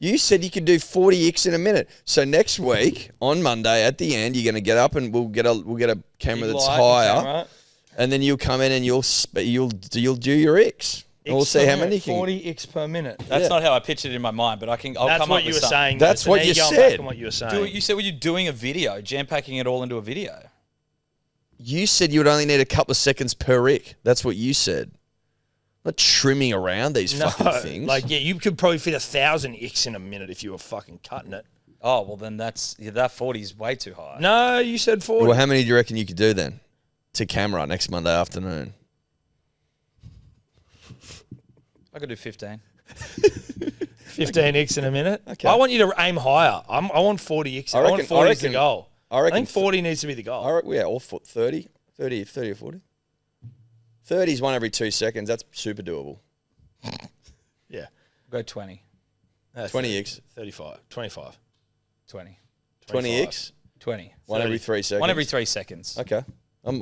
You said you could do 40 icks in a minute. So next week on Monday at the end, you're going to get up and we'll get a camera that's higher, and then you'll come in and you'll do your icks. And we'll see how many you can. 40 icks per minute. That's not how I pictured it in my mind, but I'll come up with That's what you were saying. That's what you said. What you were saying. You said, were you doing a video, jam-packing it all into a video? You said you would only need a couple of seconds per ick. That's what you said. Not trimming around these fucking things. Like, yeah, you could probably fit 1,000 icks in a minute if you were fucking cutting it. Oh, well, then that 40 is way too high. No, you said 40. Well, how many do you reckon you could do then? To camera next Monday afternoon. I could do 15. 15 icks in a minute? Okay. I want you to aim higher. I want 40 icks. I want 40 is the goal. I think 40 needs to be the goal. Or 30 or 40. 30 is one every 2 seconds. That's super doable. Yeah. Go 20. 20 icks. 35. 25. 20. 20 icks? 20. One every 3 seconds? One every 3 seconds. Okay. I'm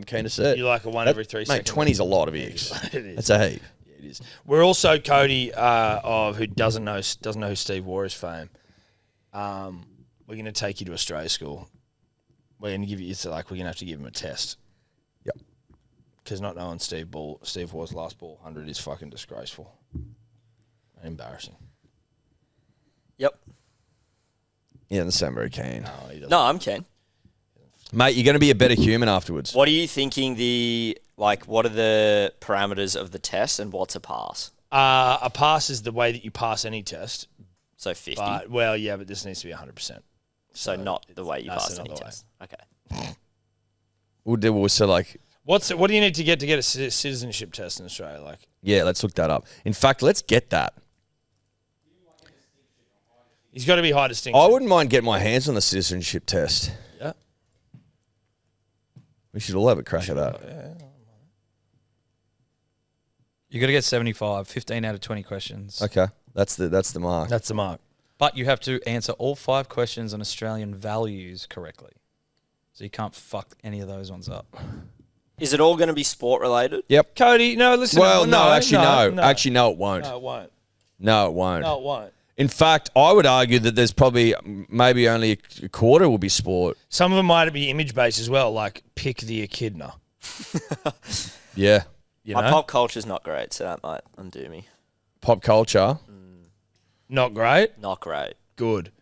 keen to see it. You like a one every 3 seconds? Mate, 20 is a lot of icks. It is. That's a heap. Yeah, it is. We're also, Kody, who doesn't know who Steve Waugh is fame. We're going to take you to Australia school. We're going to give you, we're going to have to give him a test. Yep. Because not knowing Steve Waugh's last ball 100 is fucking disgraceful. And embarrassing. Yep. He doesn't sound very keen. No, I'm keen. Mate, you're going to be a better human afterwards. What are you thinking what are the parameters of the test and what's a pass? A pass is the way that you pass any test. So 50? But this needs to be 100%. So not the way you pass any way. test. Okay. What do you need to get a citizenship test in Australia? Like, yeah, let's look that up. In fact, let's get that. He's got to be high distinction. I wouldn't mind getting my hands on the citizenship test. Yeah. We should all have a crack at that. Yeah. You got to get 75, 15 out of 20 questions. Okay, that's the mark. That's the mark. But you have to answer all 5 questions on Australian values correctly. So you can't fuck any of those ones up. Is it all going to be sport related? Yep. Cody, no, listen. Well, no, Actually, no, it won't. No, it won't. No, it won't. No, it won't. In fact, I would argue that there's probably maybe only a quarter will be sport. Some of them might be image-based as well, like pick the echidna. Yeah. My pop culture's not great, so that might undo me. Pop culture? Not great? Not great. Good.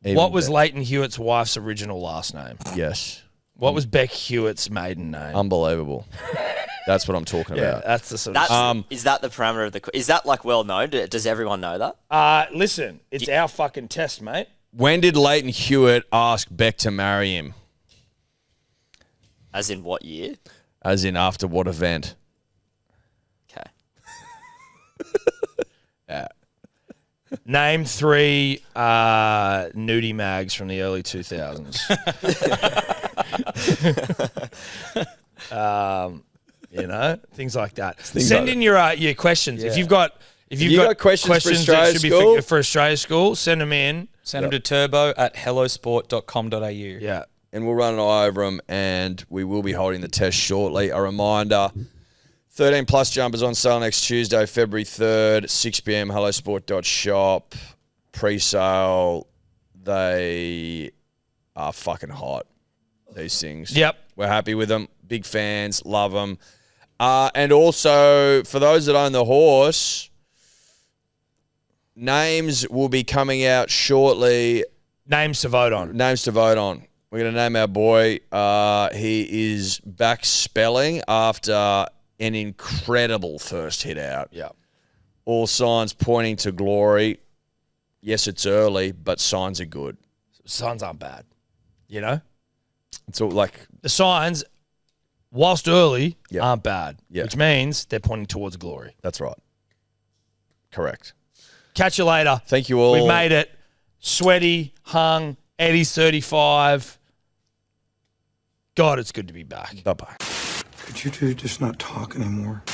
Even what was better. Leighton Hewitt's wife's original last name? Yes. What was Beck Hewitt's maiden name? Unbelievable. That's what I'm talking about. That's the sort of... Is that the parameter of the... Is that well known? Does everyone know that? Listen, it's our fucking test, mate. When did Leighton Hewitt ask Beck to marry him? As in what year? As in after what event? Okay. Yeah. Name 3 nudie mags from the early 2000s. Things like that. Send in your questions. Yeah. If you've got questions for Australia that should School? be for Australia School, send them in. Send them to turbo@hellosport.com.au. Yeah. And we'll run an eye over them, and we will be holding the test shortly. A reminder, 13-plus jumpers on sale next Tuesday, February 3rd, 6 p.m, hellosport.shop. Pre-sale, they are fucking hot, these things. Yep. We're happy with them. Big fans. Love them. And also, for those that own the horse, names will be coming out shortly. Names to vote on. We're going to name our boy. He is back spelling after an incredible first hit out. Yeah. All signs pointing to glory. Yes, it's early, but signs are good. Signs aren't bad. You know? It's all like... The signs, whilst early, Yep. aren't bad. Yep. Which means they're pointing towards glory. That's right. Correct. Catch you later. Thank you all. We've made it. Sweaty, hung, Eddy's 35. God, it's good to be back. Bye-bye. Could you two just not talk anymore?